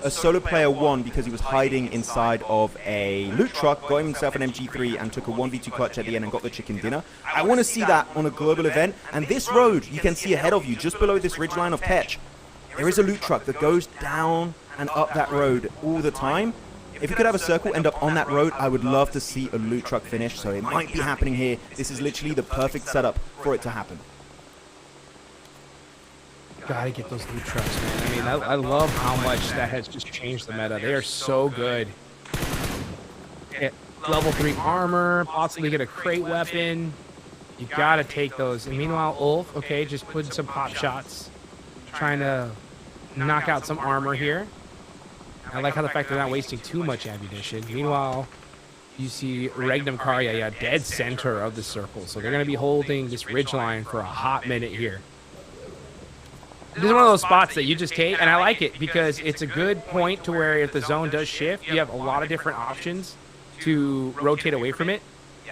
a solo player won because he was hiding inside of a loot truck, got himself an MG3 and took a 1v2 clutch at the end and got the chicken dinner. I want to see that on a global event. And this road you can see ahead of you, just below this ridgeline of Ketch, there is a loot truck that goes down and up that road all the time. If you could have a circle end up on that road, I would love to see a loot truck finish. So it might be happening here. This is literally the perfect setup for it to happen. Gotta get those loot trucks, man. I mean, I love how much that has just changed the meta. They are so good. Get level 3 armor, possibly get a crate weapon. You gotta take those. And meanwhile, Ulf, okay, just putting some pop shots, trying to knock out some armor here. I like how the fact they're not wasting too much ammunition. Meanwhile, you see Regnum Karya, yeah, dead center of the circle. So they're going to be holding this ridgeline for a hot minute here. This is one of those spots that you just take, and I like it because it's a good point to where if the zone does shift, you have a lot of different options to rotate away from it.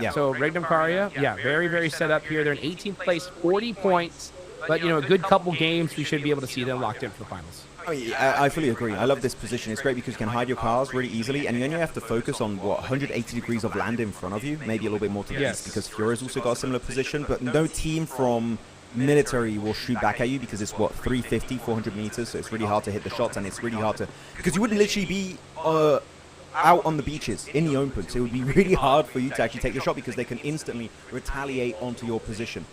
Yeah. So Regnum Karya, yeah, very, very set up here. They're in 18th place, 40 points. But, you know, a good couple games, we should be able to see them locked in for the finals. Oh, yeah, I fully agree. I love this position. It's great because you can hide your cars really easily, and you only have to focus on, 180 degrees of land in front of you, maybe a little bit more to the east, because Furia's also got a similar position, but no team from military will shoot back at you because it's, 350, 400 meters, so it's really hard to hit the shots, and it's really hard to... Because you wouldn't literally be out on the beaches, in the open, so it would be really hard for you to actually take the shot because they can instantly retaliate onto your position.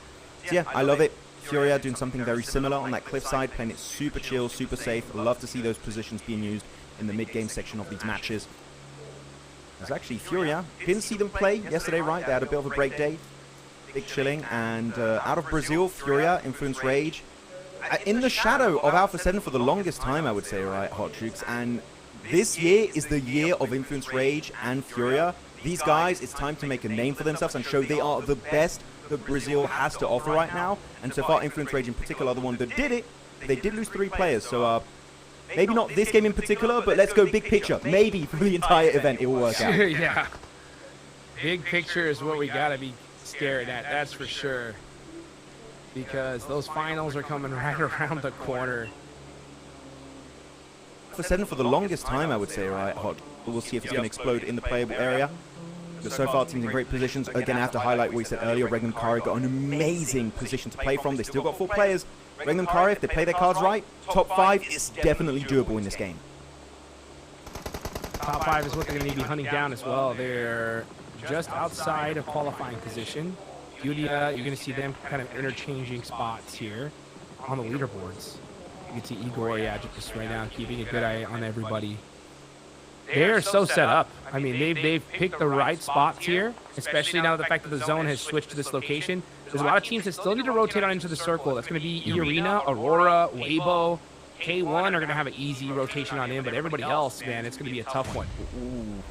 So yeah, I love it. Furia doing something very similar on that cliffside, playing it super chill, super safe. Love to see those positions being used in the mid-game section of these matches. There's actually Furia. Didn't see them play yesterday, right? They had a bit of a break day. Big chilling. And out of Brazil, Furia, Influence Rage. In the shadow of Alpha 7 for the longest time, I would say, right, Hot Troops. And this year is the year of Influence Rage and Furia. These guys, it's time to make a name for themselves and show they are the best that Brazil has to offer right now. And so far, Influence Rage in particular, the one that did it, they did lose 3 players. So maybe not this game in particular, but let's go big picture. Maybe for the entire event, it will work out. Yeah. Big picture is what we got to be staring at, that's for sure. Because those finals are coming right around the corner. For 7 for the longest time, I would say, right, Hot. We'll see if it's going to explode in the playable area. But so far, teams in great positions. Again, I have to highlight what we said earlier. Regnum Kari got an amazing position to play from. They still got 4 players. Regnum Kari, if they play their cards right, top 5 is definitely doable in this game. Top 5 is what they're going to be hunting down as well. They're just outside of qualifying position. Yulia, you're going to see them kind of interchanging spots here on the leaderboards. You can see Igor, yeah, just right now keeping a good eye on everybody. They're so set up. I mean, they've picked the right spots here, especially now the fact that the zone has switched to this location. There's a lot of teams that still need to rotate on into the circle. That's going to be E-Arena, Aurora, Weibo. K1 are going to have an easy rotation on in, but everybody else, man, it's going to be a tough one.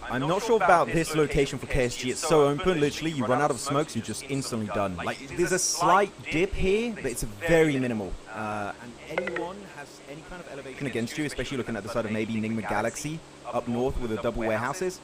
I'm not sure about this location for KSG. It's so open. Literally, you run out of smokes, you're just instantly done. Like, there's a slight dip here, but it's very minimal. And anyone has any kind of elevation against you, especially looking at the side of maybe Enigma Galaxy up north with the double warehouses.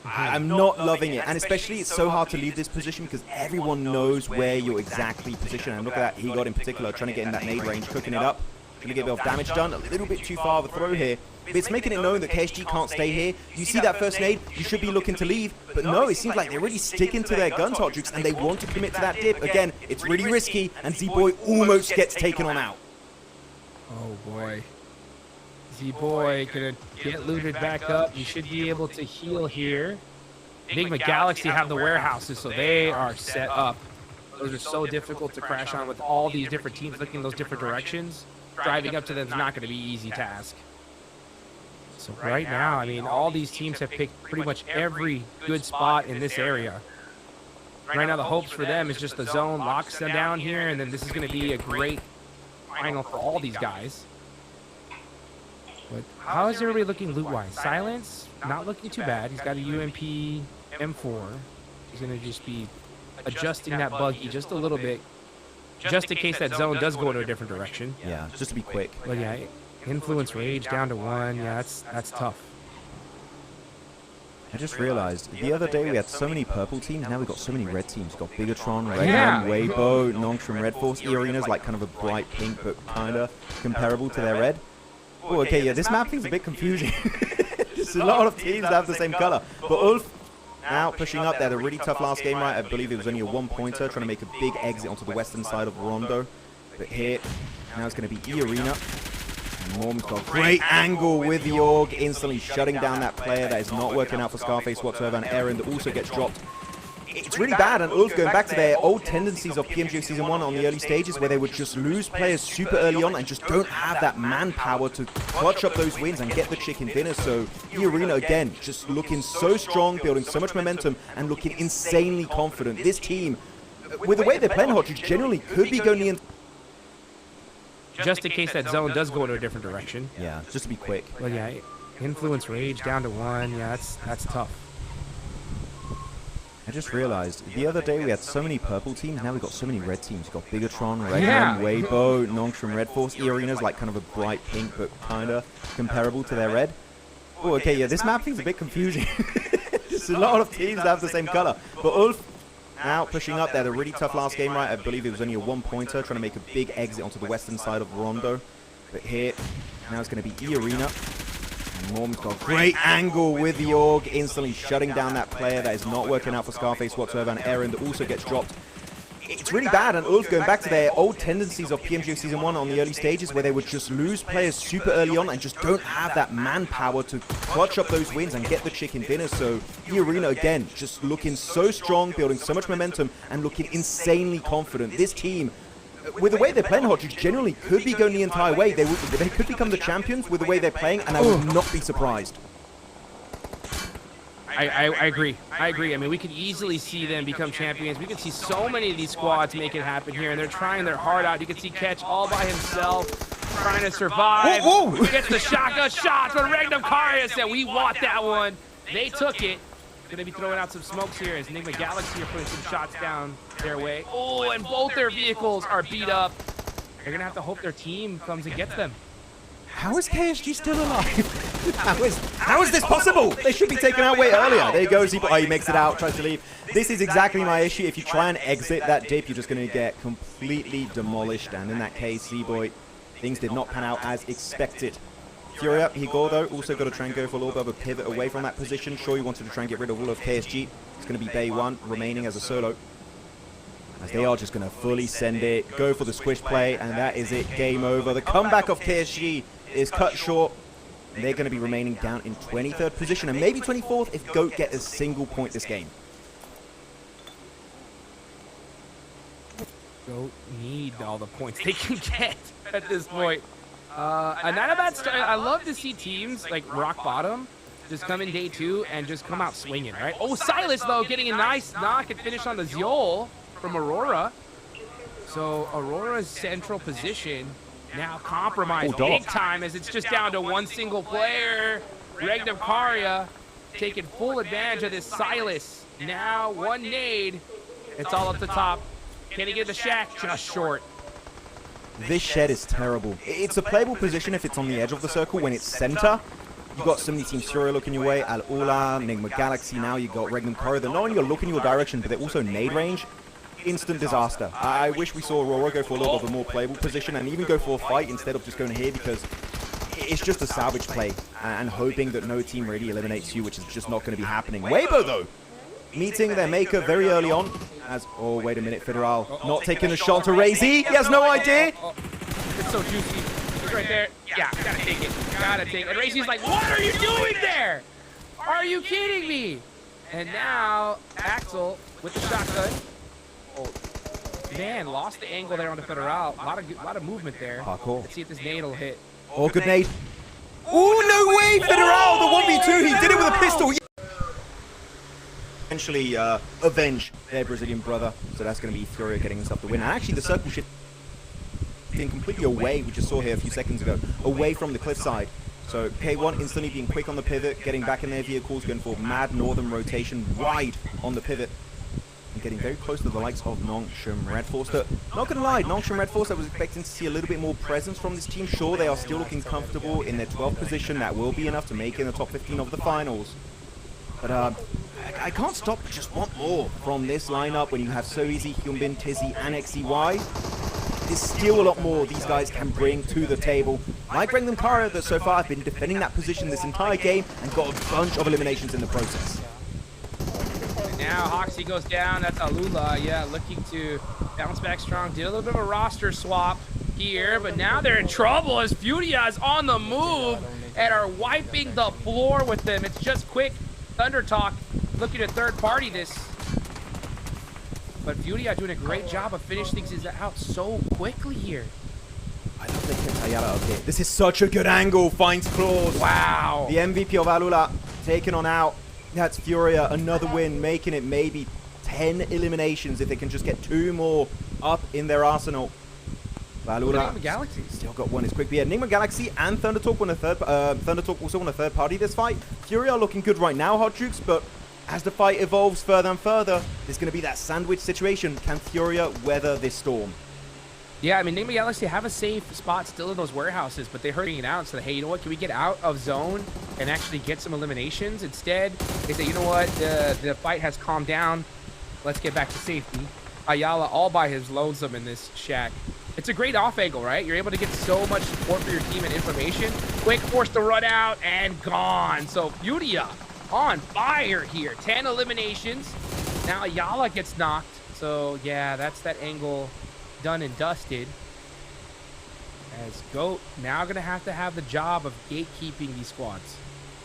I'm not loving it, and especially it's so hard to leave this position because everyone knows where you're exactly positioned. And look at that, he got in particular trying to get in that nade range, cooking it up, trying to get a bit of damage done. A little bit too far of a throw here, but it's making it known that KSG can't stay here. You see that first nade, you should be looking to leave, but no, it seems like they're really sticking to their guns, Hotjukes, and they want to commit to that dip. Again, it's really risky, and Z-Boy almost gets taken on out. Oh boy. Z-Boy gonna get looted back up. You should be able to heal here. Enigma Galaxy have the warehouses, so they are set up. Those are so difficult to crash on with all these different teams looking in those different directions. Driving up to them is not going to be an easy task. So right now, I mean, all these teams have picked pretty much every good spot in this area. Right now, the hopes for them is just the zone locks them down here, and then this is going to be a great final for all these guys. But how is everybody looking loot-wise? Silence, not looking too bad. He's got a UMP M4. He's going to just be adjusting that buggy just a little bit, just in case that zone does go in a different direction. Yeah, just to be quick. But yeah, influence rage down to 1. Yeah, that's tough. I just realized the other day we had so many purple teams, now we've got so many red teams. We've got Bigatron, Redman, Weibo, Nongshim, Red Force. E-Arena's like kind of a bright pink, but kind of comparable to their red. Oh, okay, yeah, this map thing's a bit confusing. Just a lot of teams have the same color. But Ulf now pushing up. They had a really tough last game, right? I believe it was only a 1-pointer, trying to make a big exit onto the western side of Rondo. But here, now it's going to be E-Arena. Norm's got a great angle with the AUG, instantly shutting down that player. That is not working out for Scarface whatsoever. And Errand also gets dropped. It's really bad, and Ulf going back to their old tendencies of PMG Season 1 on the early stages, where they would just lose players super early on and just don't have that manpower to clutch up those wins and get the chicken dinner. So E-Arena, again, just looking so strong, building so much momentum, and looking insanely confident. This team, with the way they're playing Hotjukes, generally could be going in. Just in case that zone does go in a different direction. Yeah, just to be quick. But yeah, influence rage down to 1. Yeah, that's tough. I just realized the other day we had so many purple teams, now we've got so many red teams. We've got Bigatron, Redman, Weibo, Nongshim, Red Force. E-Arena's like kind of a bright pink, but kind of comparable to their red. Oh, okay, yeah, this map thing's a bit confusing. Just a lot of teams have the same color. But Ulf now pushing up. They had a really tough last game, right? I believe it was only a 1-pointer, trying to make a big exit onto the western side of Rondo. But here, now it's going to be E-Arena. Norm's got a great angle with the AUG, instantly shutting down that player. That is not working out for Scarface whatsoever. And Errand also gets dropped. It's really bad, and Ulf going back to their old tendencies of PMG Season 1 on the early stages, where they would just lose players super early on and just don't have that manpower to clutch up those wins and get the chicken dinner. So E-Arena, again, just looking so strong, building so much momentum, and looking insanely confident. This team, with the way they're playing Hotjukes, generally could be going the entire way. They could become the champions with the way they're playing, and I would not be surprised. I agree. I agree. I mean, we could easily see them become champions. We could see so many of these squads make it happen here, and they're trying their heart out. You can see Catch all by himself, trying to survive. He gets the shotgun shots, but Regnum Karia said, we want that one. They took it. Going to be throwing out some smokes here as Enigma Galaxy are putting some shots down their way. Oh, and both their vehicles are beat up. They're going to have to hope their team comes and gets them. How is KSG still alive? How is this possible? They should be taken out way earlier. There you go. Oh, he makes it out, tries to leave. This is exactly my issue. If you try and exit that dip, you're just going to get completely demolished. And in that case, Z-Boy, things did not pan out as expected. Fury up, Higor though, also got to try and go for a little bit of a pivot away from that position. Sure, he wanted to try and get rid of all of KSG. It's going to be Bay 1 remaining as a solo. As they are just going to fully send it, go for the squish play, and that is it, game over. The comeback of KSG is cut short. They're going to be remaining down in 23rd position, and maybe 24th if GOAT get a single point this game. GOAT need all the points they can get at this point. And not a bad start. I love to see teams like Rock Bottom just come in day 2 and just come out swinging, right? Oh, Silas, though, getting a nice knock and finish on the Ziol from Aurora. So Aurora's central position now compromised Oh, big dog. time as it's just down to one single player. Regnum Karya taking full advantage of this Silas. Now one nade. It's all up the top. Can he get the shack? Just short. This shed is terrible. It's a playable position if it's on the edge of the circle. When it's center, you got so many Team Furia looking your way. Al-Ula, Enigma Galaxy, now you got Regnum Karya. They're not only looking your direction, but they're also nade range. Instant disaster. I wish we saw Aurora go for a little bit of a more playable position and even go for a fight instead of just going here, because it's just a salvage play and hoping that no team really eliminates you, which is just not going to be happening. Weibo, though, meeting their maker very early on. As, oh, wait a minute, Federal not taking a shot to Razy. He has no idea. It's so juicy. He's right there. Yeah, gotta take it. Gotta take it. And Razy's like, what are you doing there? Are you kidding me? And now Axel with the shotgun. Oh, man, lost the angle there on the Federal. A lot of movement there. Parkour. Let's see if this nade will hit. Oh, good nade. Oh, no way, Federal, the 1v2. He did it with a pistol. Eventually avenge their Brazilian brother. So that's going to be Furia getting himself the win. And actually, the circle shift being completely away, we just saw here a few seconds ago, away from the cliffside. So K1 instantly being quick on the pivot, getting back in their vehicles, going for mad northern rotation wide on the pivot. And getting very close to the likes of Nongshim Red Force. Not going to lie, Nongshim Red Force, I was expecting to see a little bit more presence from this team. Sure, they are still looking comfortable in their 12th position. That will be enough to make it in the top 15 of the finals. But I can't stop but just want more from this lineup when you have So Easy, Hyunbin, Tizzy, and XEY. There's still a lot more these guys can bring to the table. Like Regnum Karya, that so far have been defending that position this entire game and got a bunch of eliminations in the process. Now Hoxie goes down. That's Alula. Yeah, looking to bounce back strong. Did a little bit of a roster swap here, but now they're in trouble as Furia is on the move and are wiping the floor with them. It's just quick Thunder Talk looking to third party this. But Furia doing a great job of finishing things out so quickly here. I love they kept Ayala up here. This is such a good angle. Finds claws. Wow. The MVP of Alula taken on out. That's Furia, another win, making it maybe 10 eliminations if they can just get 2 more up in their arsenal. Alula Enigma Galaxy still got one. It's quick. Yeah, Enigma Galaxy and Thunder Talk won a third. Thunder Talk also won a third party this fight. Furia are looking good right now, Hot Jukes, but as the fight evolves further and further, there's going to be that sandwich situation. Can Furia weather this storm? Yeah, I mean, Enigma Galaxy have a safe spot still in those warehouses, but they're hurting it out. So, hey, you know what? Can we get out of zone and actually get some eliminations? Instead, they say, you know what? The fight has calmed down. Let's get back to safety. Ayala all by his lonesome in this shack. It's a great off angle, right? You're able to get so much support for your team and information. Quick, forced to run out and gone. So, Furia on fire here. 10 eliminations. Now, Ayala gets knocked. So, yeah, that's that angle done and dusted. As GOAT now going to have the job of gatekeeping these squads.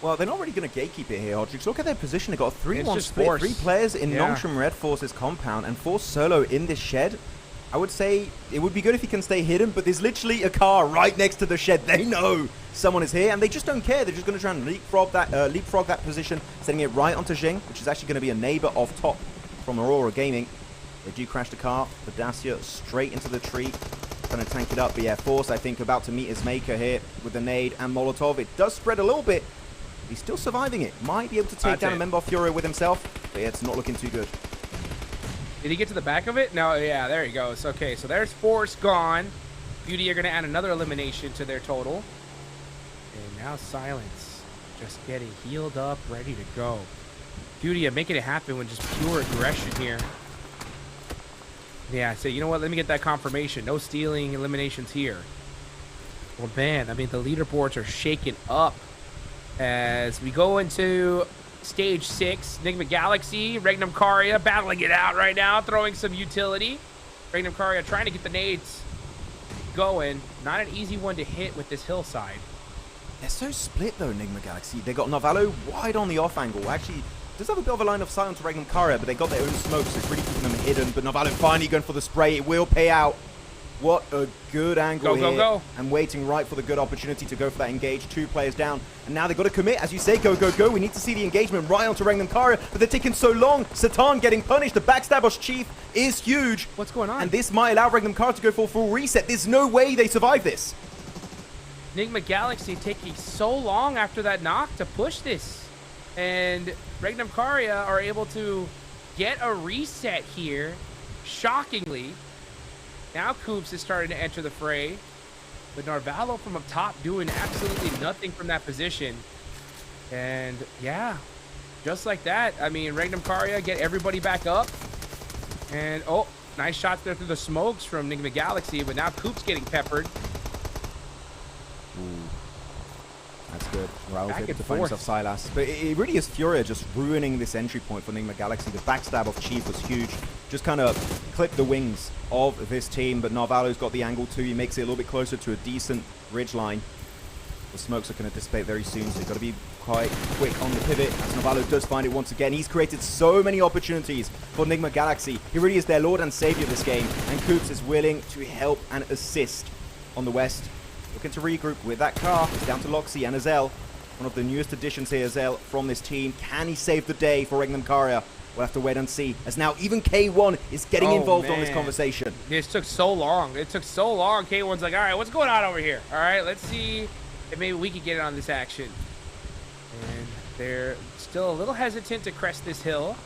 Well, they're not really going to gatekeep it here, Hodrix. Look at their position. They've got a 3-1 split. Force. 3 players in Yeah. Nongshim Red Force's compound and 4 solo in this shed. I would say it would be good if he can stay hidden, but there's literally a car right next to the shed. They know someone is here, and they just don't care. They're just going to try and leapfrog that position, sending it right onto Jing, which is actually going to be a neighbor off top from Aurora Gaming. They do crash the car. The Dacia straight into the tree, trying to tank it up. But yeah, Force, I think, about to meet his maker here with the nade and Molotov. It does spread a little bit. He's still surviving it. Might be able to take down a member of Furia with himself, but yeah, it's not looking too good. Did he get to the back of it? No, yeah, there he goes. Okay, so there's Force gone. Beauty are going to add another elimination to their total. And now Silence just getting healed up, ready to go. Beauty making it happen with just pure aggression here. Yeah, so you know what? Let me get that confirmation. No stealing eliminations here. Well, man, I mean, the leaderboards are shaken up as we go into Stage 6. Enigma Galaxy, Regnum Karya battling it out right now, throwing some utility. Regnum Karya trying to get the nades going. Not an easy one to hit with this hillside. They're so split, though, Enigma Galaxy. They got Navalo wide on the off angle. Actually, does have a bit of a line of sight onto Regnum Karya, but they got their own smoke, so it's really keeping them hidden. But Navalo finally going for the spray. It will pay out. What a good angle Go, go, here. go. And waiting right for the good opportunity to go for that engage. 2 players down. And now they've got to commit. As you say, go, go, go. We need to see the engagement right onto Regnum Karia. But they're taking so long. Satan getting punished. The backstab of Chief is huge. What's going on? And this might allow Regnum Karia to go for a full reset. There's no way they survive this. Enigma Galaxy taking so long after that knock to push this. And Regnum Karia are able to get a reset here. Shockingly. Now Coops is starting to enter the fray. But Narvalo from up top doing absolutely nothing from that position. And yeah, just like that. I mean, Regnum Karia get everybody back up. And oh, nice shots there through the smokes from Enigma Galaxy. But now Coops getting peppered. Ooh. That's good. Raul's Back able and to find forth. himself Silas. But it really is Furia just ruining this entry point for Enigma Galaxy. The backstab of Chief was huge. Just kind of clipped the wings of this team. But Narvalo's got the angle too. He makes it a little bit closer to a decent ridge line. The smokes are going to dissipate very soon, so you've got to be quite quick on the pivot. As Narvalo does find it once again. He's created so many opportunities for Enigma Galaxy. He really is their lord and savior of this game. And Coops is willing to help and assist on the west. Looking to regroup with that car. It's down to Loxy and Azel. One of the newest additions here, Azel, from this team. Can he save the day for Regnum Karia? We'll have to wait and see. As now even K1 is getting involved on this conversation. This took so long. It took so long. K1's like, all right, what's going on over here? All right, let's see if maybe we can get in on this action. And they're still a little hesitant to crest this hill.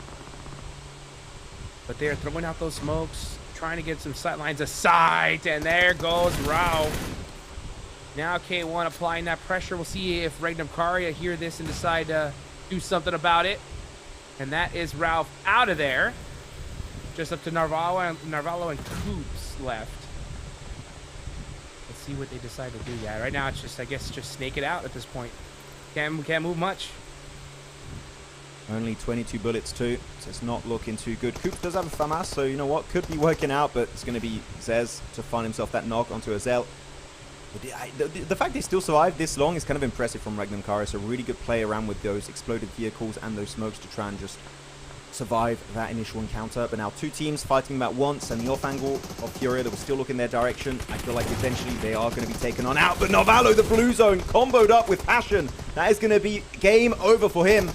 But they're throwing out those smokes, trying to get some sight lines of sight. And there goes Rao. Now K1 applying that pressure. We'll see if Regnum Karia hear this and decide to do something about it. And that is Ralph out of there. Just up to Narvalo and Coops left. Let's see what they decide to do. Yeah, right now it's just, I guess, just snake it out at this point. Can't move much. Only 22 bullets too, so it's not looking too good. Coops does have a FAMAS, so you know what? Could be working out, but it's going to be Zez to find himself that knock onto Azel. The fact they still survived this long is kind of impressive from Regnum Karia. So really good play around with those exploded vehicles and those smokes to try and just survive that initial encounter. But now 2 teams fighting them at once, and the off angle of Furia that will still look in their direction. I feel like eventually they are going to be taken on out. But Narvalo, the blue zone, comboed up with passion. That is going to be game over for him.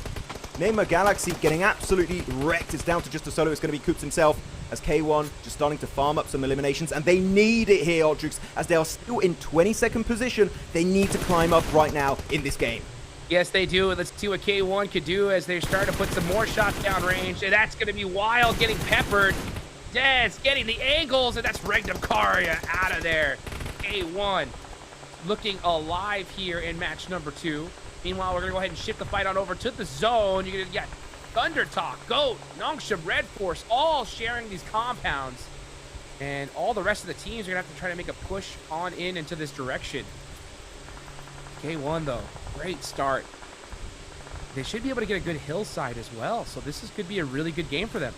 Enigma Galaxy getting absolutely wrecked. It's down to just a solo. It's going to be Coops himself. As K1 just starting to farm up some eliminations. And they need it here, Ultrix, as they are still in 22nd position. They need to climb up right now in this game. Yes, they do. Let's see what K1 could do as they start to put some more shots down range. And that's going to be Wild getting peppered. Dez getting the angles, and that's Regnum Karia out of there. K1 looking alive here in match number 2. Meanwhile, we're going to go ahead and shift the fight on over to the zone. You're going to get Thunder Talk, Goat, Nongshim, Red Force, all sharing these compounds. And all the rest of the teams are going to have to try to make a push on into this direction. K1, though, great start. They should be able to get a good hillside as well. So this could be a really good game for them.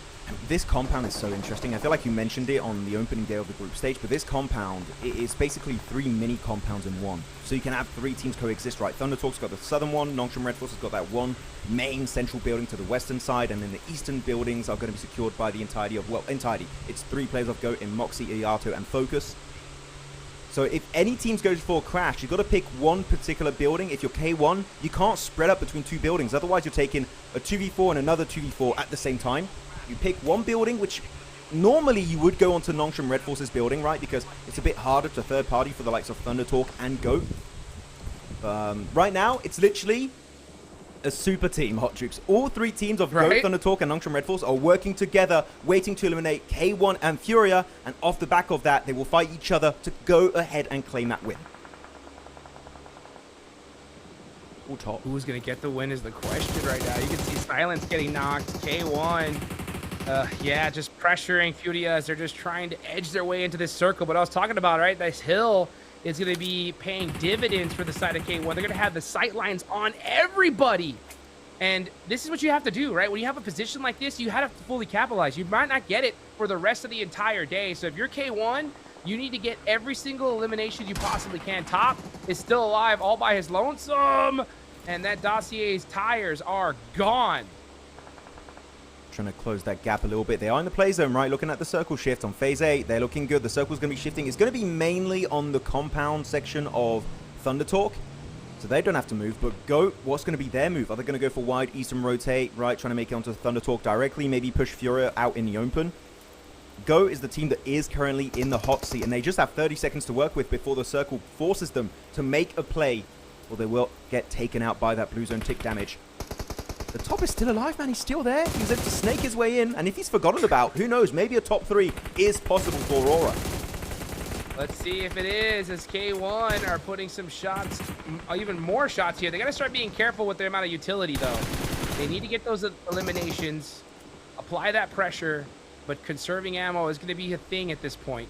This compound is so interesting. I feel like you mentioned it on the opening day of the group stage, but this compound is basically 3 mini compounds in one. So you can have 3 teams coexist, right? Thunder Talk's got the southern one, Nongshim Red Force has got that one main central building to the western side, and then the eastern buildings are going to be secured by the entirety of, well, entirety. It's 3 players of Goat in Moxie, Iato, and Focus. So if any teams goes for a crash, you've got to pick one particular building. If you're K1, you can't spread up between 2 buildings. Otherwise, you're taking a 2v4 and another 2v4 at the same time. You pick one building, which normally you would go onto Nongshim Red Force's building, right? Because it's a bit harder to third party for the likes of Thunder Talk and Goat. Right now, it's literally a super team, Hot Jukes. All 3 teams of Goat, Thunder Talk, and Nongshim Red Force are working together, waiting to eliminate K1 and Furia. And off the back of that, they will fight each other to go ahead and claim that win. Top. Who's going to get the win is the question right now. You can see Silence getting knocked. K1, yeah, just pressuring Furia as they're just trying to edge their way into this circle. But I was talking about, right, this hill is going to be paying dividends for the side of K1. They're going to have the sight lines on everybody. And this is what you have to do, right? When you have a position like this, you have to fully capitalize. You might not get it for the rest of the entire day. So if you're K1, you need to get every single elimination you possibly can. Top is still alive all by his lonesome. And that Dossier's tires are gone. trying to close that gap a little bit. They are in the play zone, right? Looking at the circle shift on phase 8. They're looking good. The circle's going to be shifting. It's going to be mainly on the compound section of Thunder Talk. So they don't have to move, but Goat, what's going to be their move? Are they going to go for wide eastern rotate, right? Trying to make it onto Thunder Talk directly, maybe push Furia out in the open. Goat is the team that is currently in the hot seat, and they just have 30 seconds to work with before the circle forces them to make a play, or they will get taken out by that blue zone tick damage. The top is still alive, man. He's still there. He was able to snake his way in, and if he's forgotten about, who knows, maybe a top 3 is possible for Aurora. Let's see if it is, as K1 are putting some shots, even more shots here. They got to start being careful with their amount of utility, though. They need to get those eliminations, apply that pressure, but conserving ammo is going to be a thing at this point.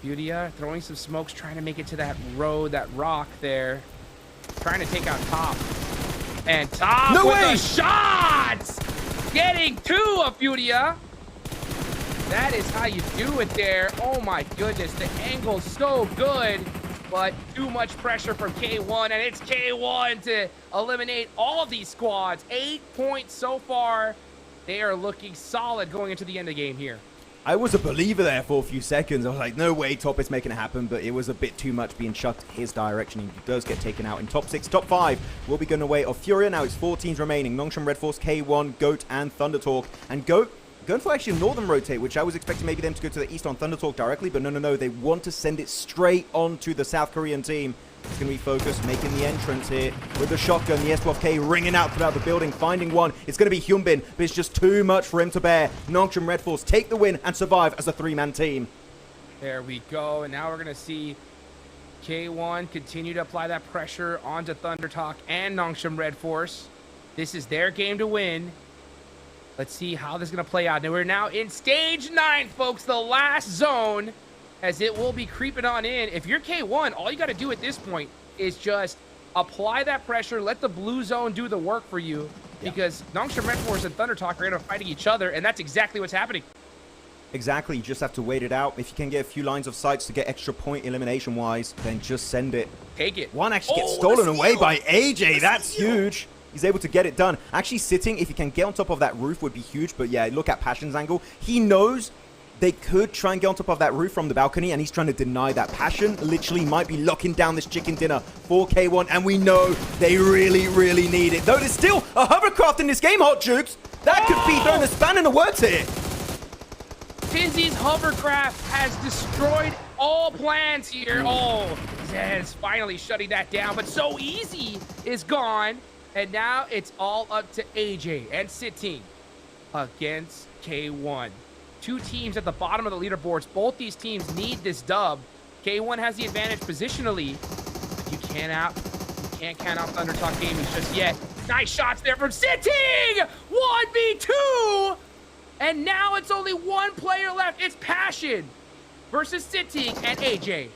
Beautia throwing some smokes, trying to make it to that road, that rock there. Trying to take out Top. And Top no with way! the shots! Getting 2 of Beautia. That is how you do it there. Oh my goodness, the angle's so good, but too much pressure from K1, and it's K1 to eliminate all of these squads. 8 points so far. They are looking solid going into the end of the game here. I was a believer there for a few seconds. I was like, no way, Top is making it happen, but it was a bit too much being chucked his direction. He does get taken out in top 6. Top 5 will be going away of Furia. Now it's 4 teams remaining. Nongshim, Red Force, K1, Goat, and Thunder Talk. And Goat going for actually a northern rotate, which I was expecting maybe them to go to the east on Thunder Talk directly, but no. They want to send it straight onto the South Korean team. It's going to be focused, making the entrance here with the shotgun. The S12K ringing out throughout the building, finding one. It's going to be Hyunbin, but it's just too much for him to bear. Nongshim Red Force take the win and survive as a 3-man team. There we go, and now we're going to see K1 continue to apply that pressure onto Thunder Talk and Nongshim Red Force. This is their game to win. Let's see how this is going to play out. Now we're now in stage 9, folks, the last zone, as it will be creeping on in. If you're K1, all you got to do at this point is just apply that pressure, let the blue zone do the work for you, because Nongshim Red Force and Thunder Talk are going to be fighting each other, and that's exactly what's happening. Exactly, you just have to wait it out. If you can get a few lines of sights to get extra point elimination-wise, then just send it. Take it. One actually gets stolen away by AJ. That's huge. He's able to get it done. Actually sitting, if he can get on top of that roof, would be huge. But yeah, look at Passion's angle. He knows they could try and get on top of that roof from the balcony, and he's trying to deny that. Passion literally might be locking down this chicken dinner for K1, and we know they really, really need it. Though there's still a hovercraft in this game, Hot Jukes. That could be throwing a span in the works here. Tinsy's hovercraft has destroyed all plans here. Oh, Zed's finally shutting that down, but So Easy is gone. And now it's all up to AJ and Sitting against K1. 2 teams at the bottom of the leaderboards. Both these teams need this dub. K1 has the advantage positionally, but you can't count out Thunder Talk Gaming just yet. Nice shots there from Sitting! 1v2! And now it's only 1 player left. It's Passion versus Sitting and AJ.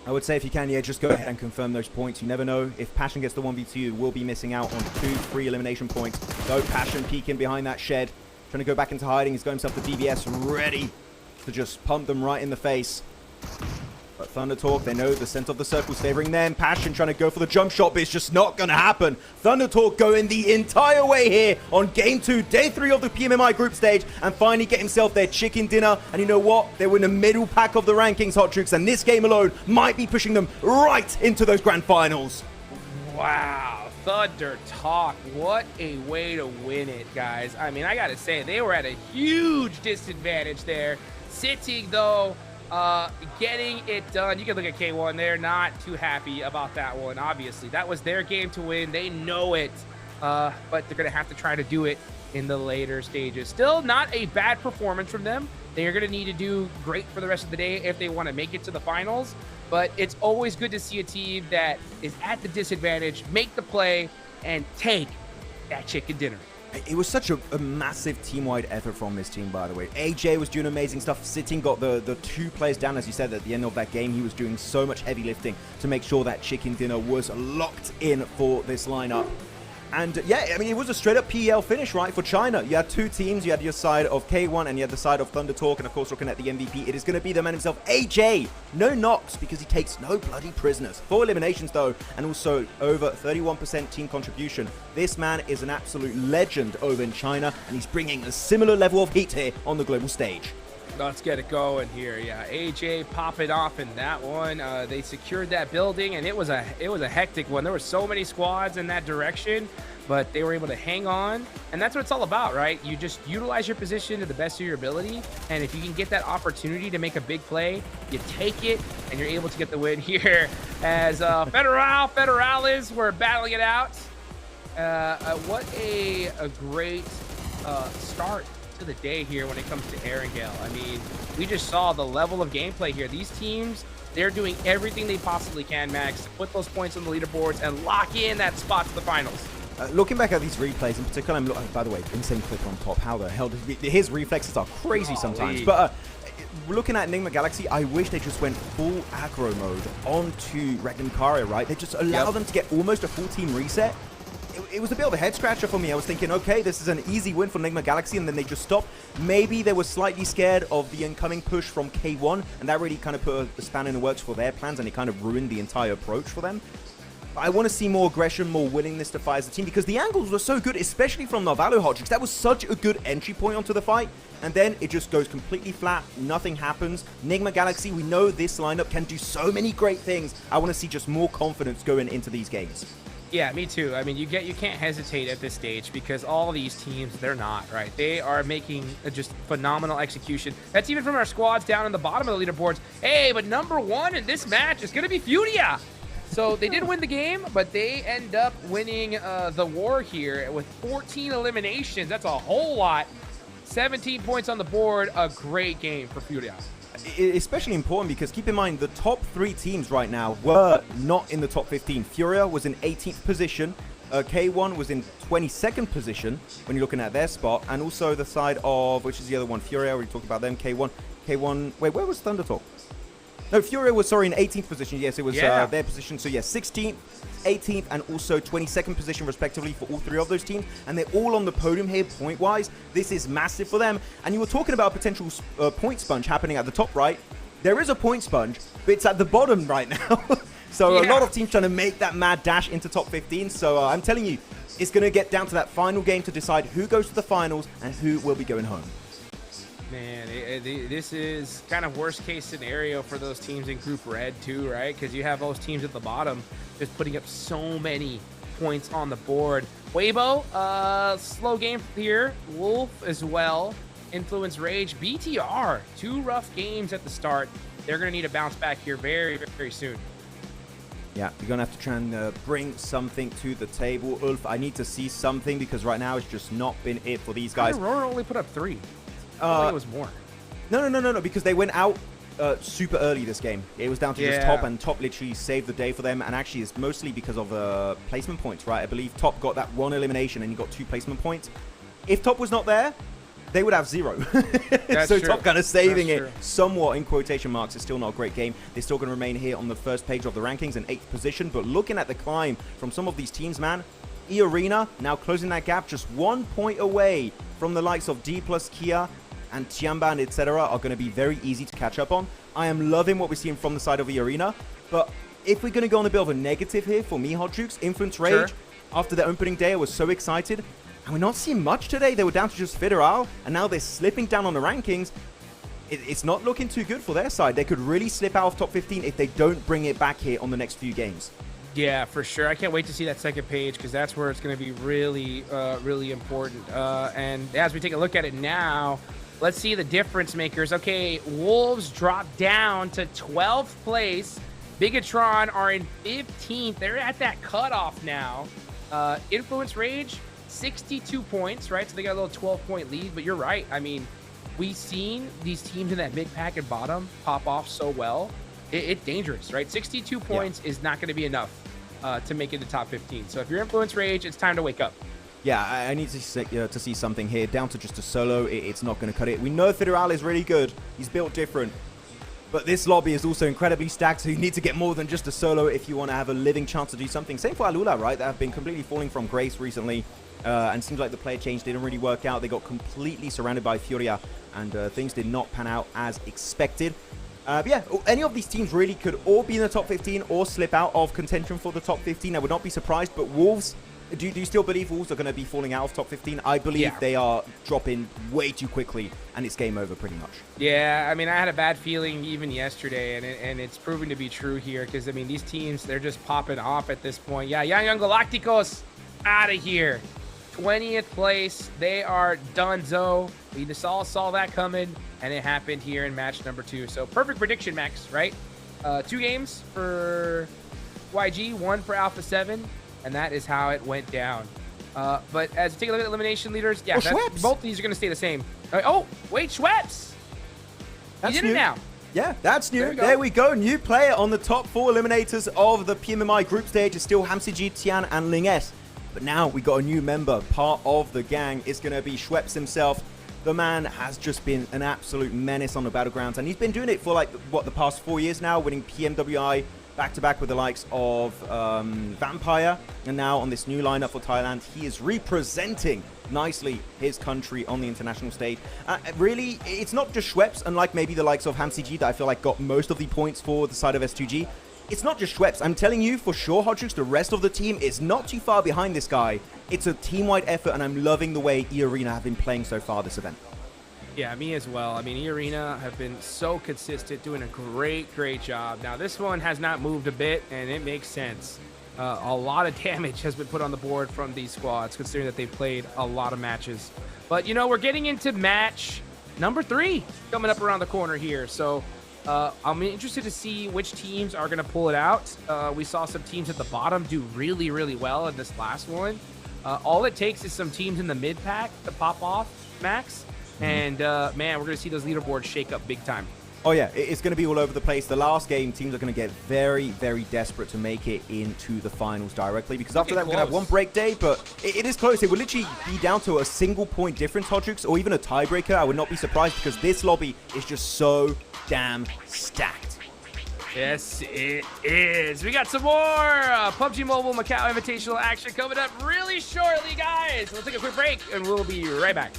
I would say if you can, yeah, just go ahead and confirm those points. You never know. If Passion gets the 1v2, you will be missing out on 2 free elimination points. So Passion peeking behind that shed, trying to go back into hiding. He's got himself the DBS ready to just pump them right in the face. But Thunder Talk, they know the center of the circle is favoring them. Passion trying to go for the jump shot, but it's just not going to happen. Thunder Talk going the entire way here on Game 2, Day 3 of the PMMI group stage, and finally get himself their chicken dinner. And you know what? They were in the middle pack of the rankings, Hot Tricks, and this game alone might be pushing them right into those grand finals. Wow, Thunder Talk, what a way to win it, guys. I mean, I got to say, they were at a huge disadvantage there. Sitting, though, getting it done. You can look at K1. They're not too happy about that one, obviously. That was their game to win. They know it, but they're going to have to try to do it in the later stages. Still not a bad performance from them. They are going to need to do great for the rest of the day if they want to make it to the finals, but it's always good to see a team that is at the disadvantage make the play and take that chicken dinner. It was such a massive team-wide effort from this team, by the way. AJ was doing amazing stuff. Sitting got the 2 players down, as you said, at the end of that game. He was doing so much heavy lifting to make sure that chicken dinner was locked in for this lineup. And yeah, I mean, it was a straight up PEL finish, right, for China. You had two teams. You had your side of K1 and you had the side of Thunder Talk. And of course, looking at the MVP, it is going to be the man himself, AJ. No knocks because he takes no bloody prisoners. 4 eliminations though, and also over 31% team contribution. This man is an absolute legend over in China, and he's bringing a similar level of heat here on the global stage. Let's get it going here. Yeah, AJ popping off in that one. They secured that building, and it was a hectic one. There were so many squads in that direction, but they were able to hang on, and that's what it's all about, right? You just utilize your position to the best of your ability, and if you can get that opportunity to make a big play, you take it, and you're able to get the win here. As Federales were battling it out. What a great start to the day here when it comes to Erangel. I mean, we just saw the level of gameplay here. These teams, they're doing everything they possibly can, Max, to put those points on the leaderboards and lock in that spot to the finals. Looking back at these replays in particular, by the way, insane clip on top. How the hell his reflexes are crazy sometimes. But looking at Enigma Galaxy, I wish they just went full aggro mode onto Regnum Karia, right? They just allow them to get almost a full team reset. It was a bit of a head scratcher for me. I was thinking, okay, this is an easy win for Enigma Galaxy, and then they just stopped. Maybe they were slightly scared of the incoming push from K1, and that really kind of put a span in the works for their plans, and it kind of ruined the entire approach for them. I want to see more aggression, more willingness to fight as a team, because the angles were so good, especially from Narvalo Hodgix. That was such a good entry point onto the fight, and then it just goes completely flat. Nothing happens. Enigma Galaxy, we know this lineup can do so many great things. I want to see just more confidence going into these games. Yeah, me too. I mean, you can't hesitate at this stage because all these teams, they're not, right? They are making just phenomenal execution. That's even from our squads down in the bottom of the leaderboards. Hey, but number one in this match is going to be Furia. So they did win the game, but they end up winning the war here with 14 eliminations. That's a whole lot. 17 points on the board. A great game for Furia. Especially important because keep in mind the top 3 teams right now were not in the top 15. Furia was in 18th position. K1 was in 22nd position when you're looking at their spot, and also the side of, which is the other one, Furia, we talked about them. K1, wait, where was Thunder Talk? No, Furia was, sorry, in 18th position. Yes, it was their position. So, yeah, 16th, 18th, and also 22nd position, respectively, for all 3 of those teams. And they're all on the podium here, point-wise. This is massive for them. And you were talking about a potential point sponge happening at the top right. There is a point sponge, but it's at the bottom right now. So, a lot of teams trying to make that mad dash into top 15. So, I'm telling you, it's going to get down to that final game to decide who goes to the finals and who will be going home. Man, this is kind of worst case scenario for those teams in Group Red too, right? Because you have those teams at the bottom just putting up so many points on the board. Weibo, slow game here. Wolf as well. Influence Rage. BTR, 2 rough games at the start. They're going to need a bounce back here very, very soon. Yeah, you're going to have to try and bring something to the table. Ulf, I need to see something because right now it's just not been it for these guys. Aurora only put up 3. I think it was more. No, because they went out super early this game. It was down to just Top, and Top literally saved the day for them. And actually, it's mostly because of placement points, right? I believe Top got that 1 elimination and he got 2 placement points. If Top was not there, they would have 0. So true. Top kind of saving it somewhat in quotation marks. It's still not a great game. They're still going to remain here on the first page of the rankings in 8th position. But looking at the climb from some of these teams, man, E-Arena now closing that gap just 1 point away from the likes of D+, Kia, and Tianban, etc. are going to be very easy to catch up on. I am loving what we're seeing from the side of the arena, but if we're going to go on a bit of a negative here for me, Hot Jukes, Influence Rage, after the opening day, I was so excited, and we're not seeing much today. They were down to just Federal, and now they're slipping down on the rankings. It's not looking too good for their side. They could really slip out of top 15 if they don't bring it back here on the next few games. Yeah, for sure. I can't wait to see that second page because that's where it's going to be really, really important. And as we take a look at it now, let's see the difference makers. Okay, Wolves drop down to 12th place. Bigatron are in 15th. They're at that cutoff now. Influence Rage, 62 points, right? So they got a little 12-point lead, but you're right. I mean, we've seen these teams in that mid pack and bottom pop off so well. It's dangerous, right? 62 points is not going to be enough to make it to top 15. So if you're Influence Rage, it's time to wake up. Yeah, I need to see something here. Down to just a solo, it's not going to cut it. We know Federal is really good. He's built different. But this lobby is also incredibly stacked, so you need to get more than just a solo if you want to have a living chance to do something. Same for Alula, right? They have been completely falling from grace recently, and seems like the player change didn't really work out. They got completely surrounded by Furia, and things did not pan out as expected. But yeah, any of these teams really could all be in the top 15 or slip out of contention for the top 15. I would not be surprised, but Wolves... Do you still believe Wolves are going to be falling out of top 15? I believe they are dropping way too quickly, and it's game over pretty much. Yeah, I mean, I had a bad feeling even yesterday, and it's proving to be true here because, I mean, these teams, they're just popping off at this point. Yeah, Young Galacticos, out of here. 20th place. They are donezo. We just all saw that coming, and it happened here in match number 2. So, perfect prediction, Max, right? 2 games for YG, 1 for Alpha 7. And that is how it went down. But as you take a look at elimination leaders, yeah, both of these are going to stay the same. Oh, wait, Schweppes. That's you did new. it now. Yeah, that's new. There we go. New player on the top 4 eliminators of the PMMI group stage is still Hamsiji, Tian, and Ling S. But now we got a new member, part of the gang. It's going to be Schweppes himself. The man has just been an absolute menace on the battlegrounds, and he's been doing it for like, what, the past 4 years now, winning PMWI, back-to-back with the likes of Vampire, and now on this new lineup for Thailand, he is representing nicely his country on the international stage. Really, it's not just Schweppes, unlike maybe the likes of HamCG that I feel like got most of the points for the side of S2G. It's not just Schweppes. I'm telling you, for sure, Hodrix, the rest of the team is not too far behind this guy. It's a team-wide effort, and I'm loving the way E-Arena have been playing so far this event. Yeah, me as well. I mean, E-Arena have been so consistent, doing a great job. Now, this one has not moved a bit, and it makes sense. A lot of damage has been put on the board from these squads, considering that they've played a lot of matches. But, you know, we're getting into match number 3 coming up around the corner here. So, I'm interested to see which teams are going to pull it out. We saw some teams at the bottom do really well in this last one. All it takes is some teams in the mid-pack to pop off, Max. And, man, we're going to see those leaderboards shake up big time. Oh, yeah, it's going to be all over the place. The last game, teams are going to get very desperate to make it into the finals directly, because after that, we're going to have one break day, but it is close. It will literally be down to a single point difference, Hodrix, or even a tiebreaker. I would not be surprised, because this lobby is just so damn stacked. Yes, it is. We got some more PUBG Mobile Macau Invitational action coming up really shortly, guys. We'll take a quick break, and we'll be right back.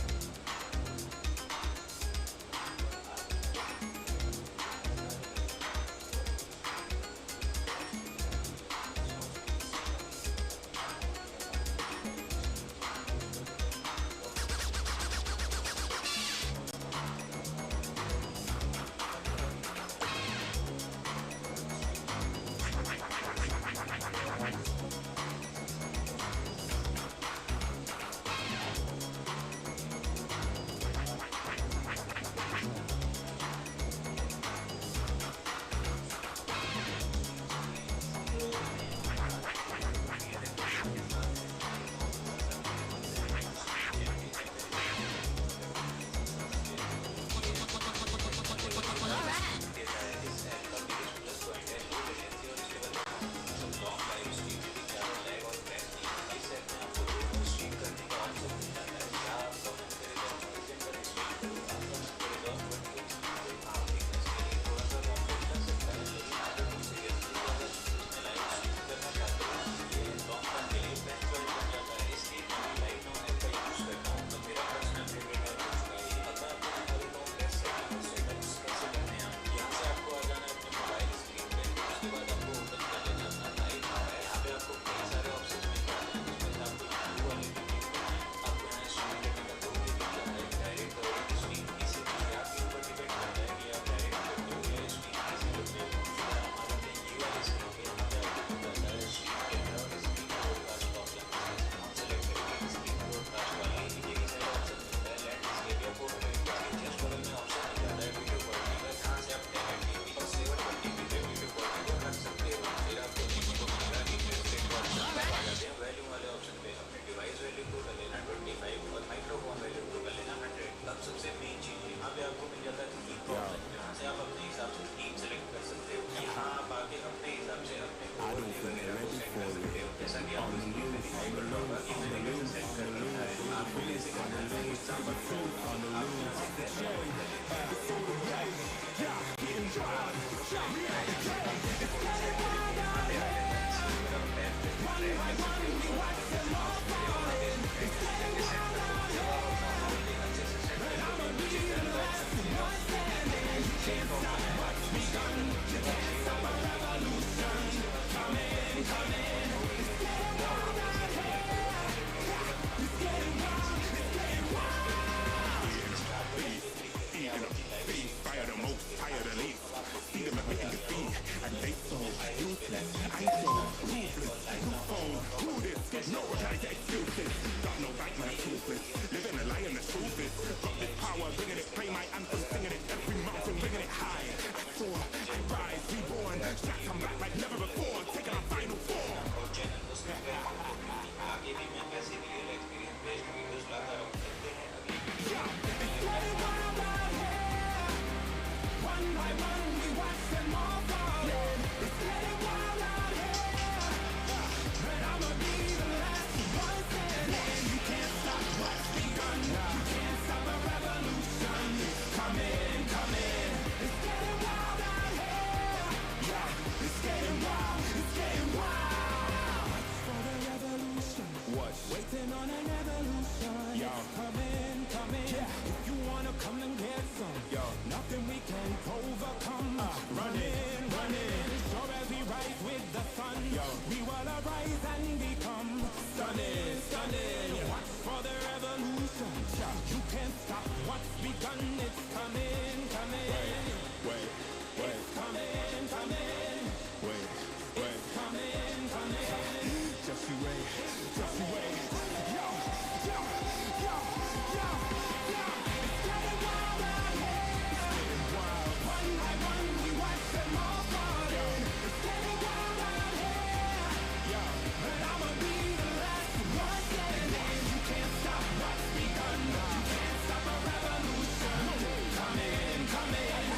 Getting dry. them all falling. It's getting wild out here, and I'ma be the last one standing. You can't stop what's begun. You can't stop a revolution. Come in, come in. It's getting wild out here. Yeah, it's getting wild. It's getting wild. For the revolution. What? Waiting on an evolution. Yo. Come in, come in. Yeah. If you wanna come and get some. Yo. Nothing we can't overcome. Run in, run in. Sure as we rise with the sun. Yo. We will arise and become stunning, stunning. Watch for the revolution. You can't stop what's begun. It's coming, coming. Wait, wait. It's coming, coming. Wait, wait. It's coming, coming. Just you wait, just you wait. Yo, yo, yo, yo, yo. It's getting wild out here. It's getting wild. One by one we watch them all falling. It's getting wild out here. Yo, and I'ma be the last one standing. You can't stop what's begun. You can't stop a revolution. Come in, come in.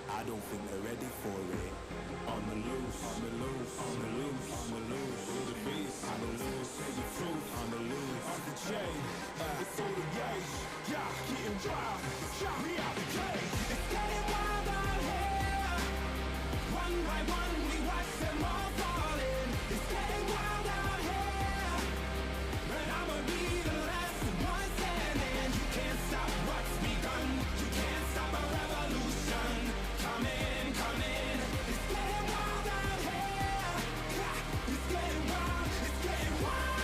I don't think they're ready for it. On the loose, on the loose, on the loose, on the loose. With the beast, on the loose, say the truth, on the loose. Off the chain, it's all the gauge. Yeah, getting dry, shot me out the cage. It's getting wild out here. One by one, we watch them all fall in. It's getting wild out here. But I'ma be the last one standing. You can't stop what's begun. You can't stop a revolution. Come in, come in. It's getting wild out here. Yeah, it's getting wild, it's getting wild.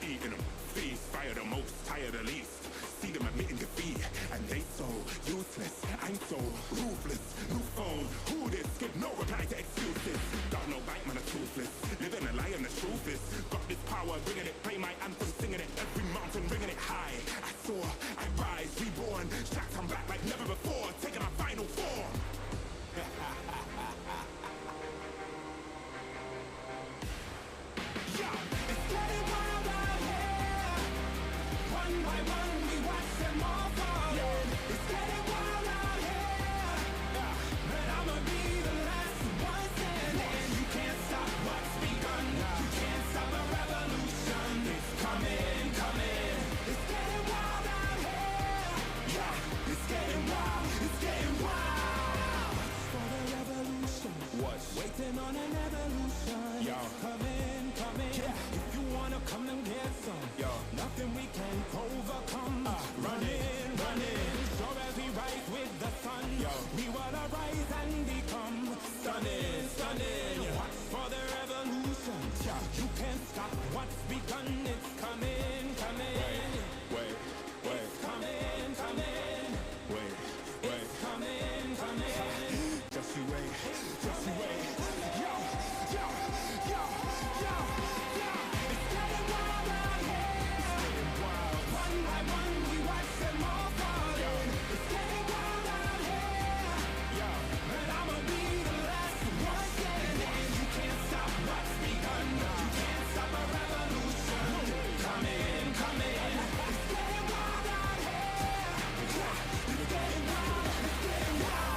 Eating them, feast, fire the most, tire the least. See them admitting defeat, and they so useless. I'm so ruthless. New phone, who this? Give no reply to excuses. Got no bite, man, a toothless. Living a lie and the truth is, got this power, bringing it. Play my anthem, singing it. Every mountain, bringing it high. I soar, I rise, reborn. Shacked, I'm back like never before. Taking my final form. Yeah, it's getting wild out here. One by one, we watch them all fall in. It's getting wild out here. But I'ma be the last one standing. You can't stop what's begun. You can't stop a revolution. It's coming, coming. It's getting wild out here. Yeah, it's getting wild. It's getting wild. For the revolution. What? Waiting on an evolution. Yo. Coming, coming. Yeah. If you wanna come and get some. Yo. Nothing we can't overcome. Running, running. Sure as we rise with the sun. Yo. We will arise and become stunning, stunning. Watch for the revolution. You can't stop what's begun. It's coming, coming. Wait, It's coming, coming. wait. It's coming, coming. Just you wait, just you wait. Yo, yo, yo, yo, yo. It's getting wild out here. It's getting wild. One by one, we watch them all fall in. It's getting wild out here. Yo, But I'ma be the last one standing. You can't stop what's begun. You can't stop a revolution. Come in, come in. It's getting wild out here. Yeah, it's getting wild, it's getting wild.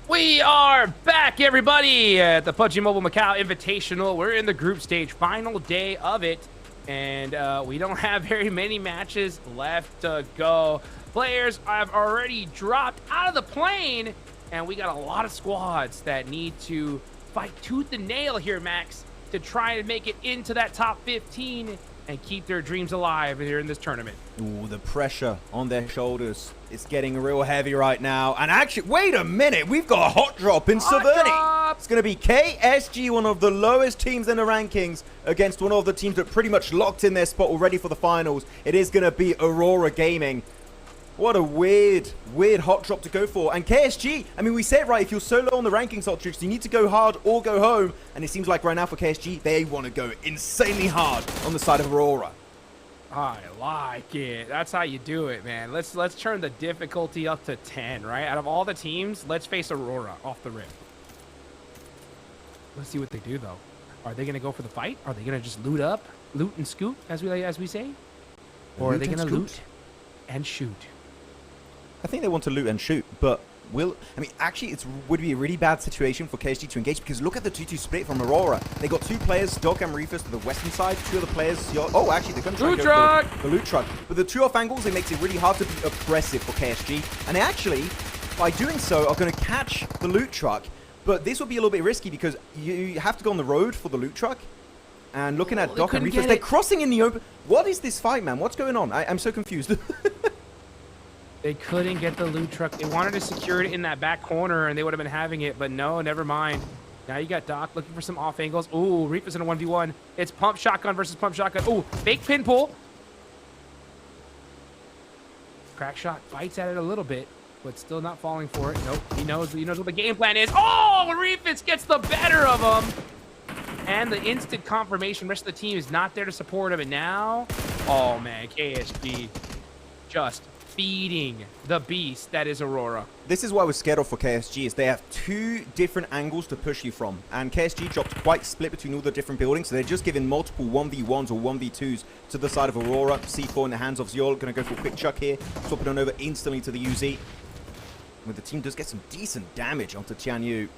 We are back, everybody, at the PUBG Mobile Macau Invitational. We're in the group stage, final day of it, and we don't have very many matches left to go. Players have already dropped out of the plane, and we got a lot of squads that need to fight tooth and nail here, Max, to try and make it into that top 15 and keep their dreams alive here in this tournament. Ooh, the pressure on their shoulders. It's getting real heavy right now. And actually, wait a minute. We've got a hot drop in Hot Saverni. drop! It's going to be KSG, one of the lowest teams in the rankings, against one of the teams that pretty much locked in their spot already for the finals. It is going to be Aurora Gaming. What a weird hot drop to go for. And KSG, I mean, we said, right, if you're so low on the rankings, Hot Tricks, you need to go hard or go home. And it seems like right now for KSG, they want to go insanely hard on the side of Aurora. I like it. That's how you do it, man. Let's turn the difficulty up to 10, right? Out of all the teams, let's face Aurora off the rip. Let's see what they do, though. Are they going to go for the fight? Are they going to just loot and scoot, as we say? Or are they going to loot and shoot? I think they want to loot and shoot, but actually, it would be a really bad situation for KSG to engage, because look at the 2-2 split from Aurora. They got two players, Doc and Reefus, to the western side. Two other players, oh, actually, they're going to try and go for the loot truck. But the two off angles, it makes it really hard to be oppressive for KSG. And they actually, by doing so, are going to catch the loot truck. But this will be a little bit risky, because you have to go on the road for the loot truck. And looking at Doc and Reefus, they're crossing in the open. What is this fight, man? What's going on? I'm so confused. They couldn't get the loot truck. They wanted to secure it in that back corner, and they would have been having it. But no, never mind. Now you got Doc looking for some off angles. Ooh, Reefus in a 1v1. It's pump shotgun versus pump shotgun. Ooh, fake pin pull. Crack shot fights at it a little bit, but still not falling for it. Nope, he knows what the game plan is. Oh, Reefus gets the better of him. And the instant confirmation, rest of the team is not there to support him. And now, oh man, KSG just feeding the beast that is Aurora. This is what I was scared of for KSG, is they have 2 different angles to push you from. And KSG dropped quite split between all the different buildings, so they're just giving multiple 1v1s or 1v2s to the side of Aurora. C4 in the hands of Zyol, going to go for a quick chuck here, swapping on over instantly to the UZ. Where the team does get some decent damage onto Tianyu.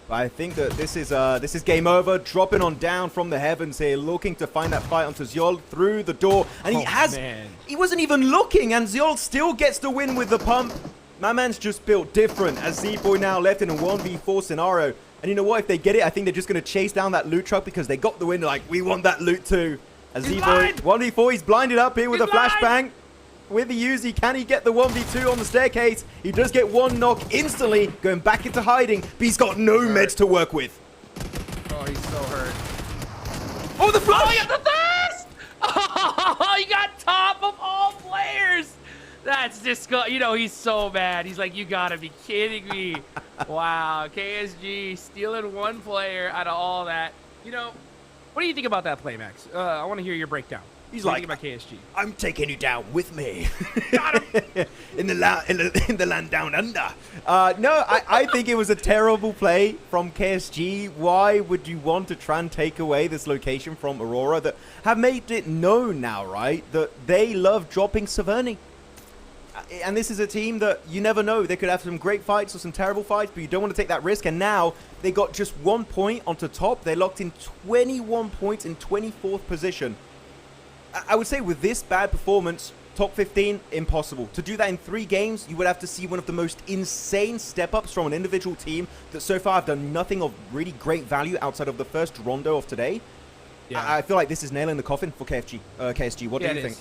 But I think that this is game over. Dropping on down from the heavens here, looking to find that fight onto Zyol through the door. And he wasn't even looking, and Zyol still gets the win with the pump. My man's just built different, as Z-Boy now left in a 1v4 scenario. And you know what? If they get it, I think they're just going to chase down that loot truck because they got the win. They're like, we want that loot too. As Z-Boy, 1v4, he's blinded up here with a flashbang. With the Uzi, can he get the 1v2 on the staircase? He does get one knock instantly, going back into hiding, but he's got no meds to work with. Oh, he's so hurt. Oh, the flush! Oh, he got the fast! Oh, he got top of all players! That's disgusting. You know, he's so bad. He's like, you gotta be kidding me. Wow, KSG stealing 1 player out of all that. You know, what do you think about that play, Max? I want to hear your breakdown. He's what like, do you think about KSG? I'm taking you down with me. Got him. in the land down under. No, I think it was a terrible play from KSG. Why would you want to try and take away this location from Aurora that have made it known now, right, that they love dropping Severny? And this is a team that you never know. They could have some great fights or some terrible fights, but you don't want to take that risk. And now they got just 1 point onto top. They locked in 21 points in 24th position. I would say with this bad performance, top 15, impossible. To do that in 3 games, you would have to see one of the most insane step-ups from an individual team that so far have done nothing of really great value outside of the first rondo of today. Yeah. I feel like this is nail in the coffin for KSG. What do you think?